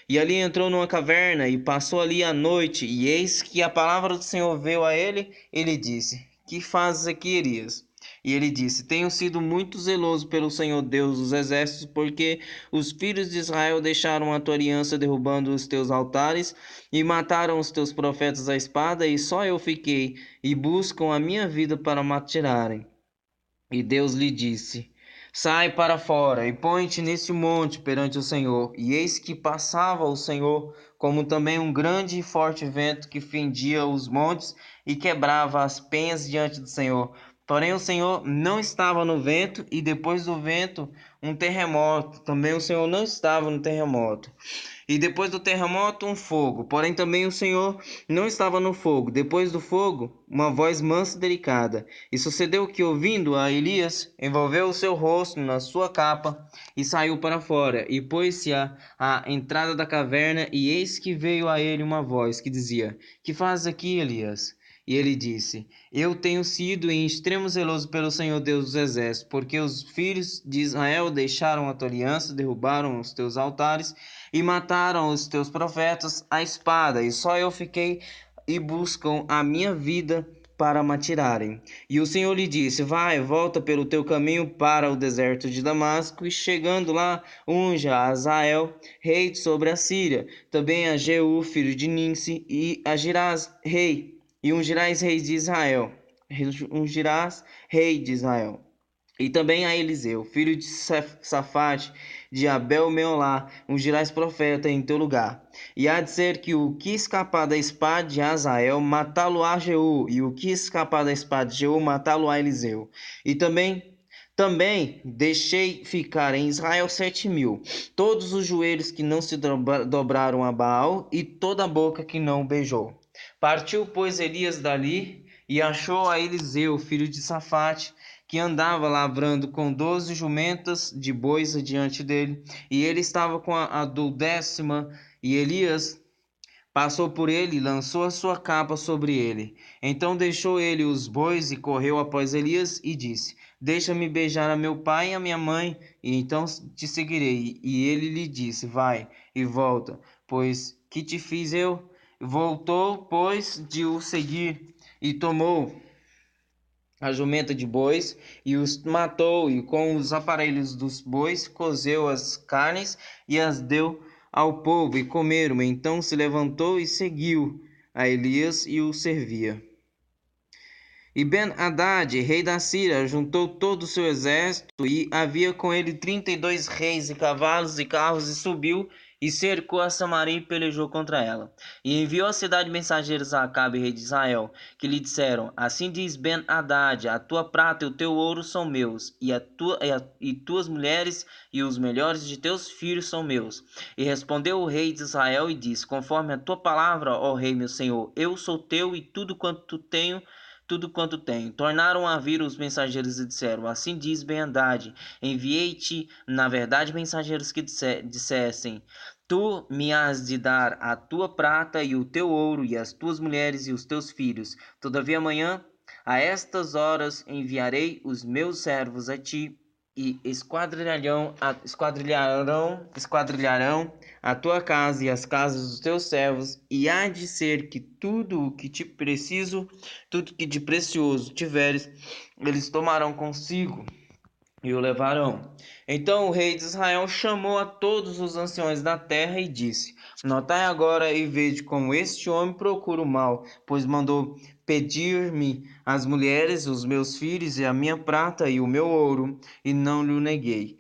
E ali entrou numa caverna e passou ali a noite, e eis que a palavra do Senhor veio a ele. Ele disse: que fazes aqui, Elias? E ele disse: tenho sido muito zeloso pelo Senhor Deus dos exércitos, porque os filhos de Israel deixaram a tua aliança, derrubando os teus altares, e mataram os teus profetas à espada, e só eu fiquei, e buscam a minha vida para me tirarem. E Deus lhe disse: sai para fora e põe-te neste monte perante o Senhor. E eis que passava o Senhor, como também um grande e forte vento que fendia os montes e quebrava as penhas diante do Senhor. Porém o Senhor não estava no vento, e depois do vento um terremoto. Também o Senhor não estava no terremoto. E depois do terremoto, um fogo. Porém, também o Senhor não estava no fogo. Depois do fogo, uma voz mansa e delicada. E sucedeu que, ouvindo a Elias, envolveu o seu rosto na sua capa e saiu para fora. E pôs-se à entrada da caverna, e eis que veio a ele uma voz que dizia: que fazes aqui, Elias? E ele disse: eu tenho sido em extremo zeloso pelo Senhor Deus dos exércitos, porque os filhos de Israel deixaram a tua aliança, derrubaram os teus altares e mataram os teus profetas à espada, e só eu fiquei, e buscam a minha vida para me tirarem. E o Senhor lhe disse: vai, volta pelo teu caminho para o deserto de Damasco, e chegando lá, unja a Azael, rei sobre a Síria, também a Jeú, filho de Ninsi, e a Girás, rei, e ungirás rei de Israel. Ungirás rei de Israel. E também a Eliseu, filho de Safate, de Abel-Meolá, ungirás profeta em teu lugar. E há de ser que o que escapar da espada de Azael, matá-lo-á Jeú, e o que escapar da espada de Jeú, matá-lo-á Eliseu. E também deixei ficar em Israel 7.000, todos os joelhos que não se dobraram a Baal, e toda a boca que não beijou. Partiu, pois, Elias dali, e achou a Eliseu, filho de Safate, que andava lavrando com 12 jumentas de bois adiante dele, e ele estava com a 12ª, e Elias passou por ele e lançou a sua capa sobre ele. Então deixou ele os bois e correu após Elias e disse: deixa-me beijar a meu pai e a minha mãe, e então te seguirei. E ele lhe disse: vai e volta, pois que te fiz eu? Voltou, pois, de o seguir, e tomou a jumenta de bois, e os matou, e com os aparelhos dos bois cozeu as carnes, e as deu ao povo, e comeram. Então se levantou e seguiu a Elias e o servia. E Ben-Hadad, rei da Síria, juntou todo o seu exército, e havia com ele 32 reis e cavalos e carros, e subiu e cercou a Samaria e pelejou contra ela. E enviou à cidade mensageiros a Acabe, rei de Israel, que lhe disseram: Assim diz Ben-Hadad: a tua prata e o teu ouro são meus, e tuas mulheres e os melhores de teus filhos são meus. E respondeu o rei de Israel e disse: Conforme a tua palavra, ó rei meu senhor, eu sou teu, e tudo quanto tenho. Tornaram a vir os mensageiros e disseram: Assim diz Ben-Hadad: Enviei-te, na verdade, mensageiros que dissessem: Tu me has de dar a tua prata e o teu ouro, e as tuas mulheres e os teus filhos. Todavia, amanhã, a estas horas, enviarei os meus servos a ti, e esquadrilharão a tua casa e as casas dos teus servos, e há de ser que tudo o que de precioso tiveres, eles tomarão consigo e o levarão. Então o rei de Israel chamou a todos os anciões da terra e disse: Notai agora e vede como este homem procura o mal, pois mandou pedir-me as mulheres, os meus filhos e a minha prata e o meu ouro, e não lhe neguei.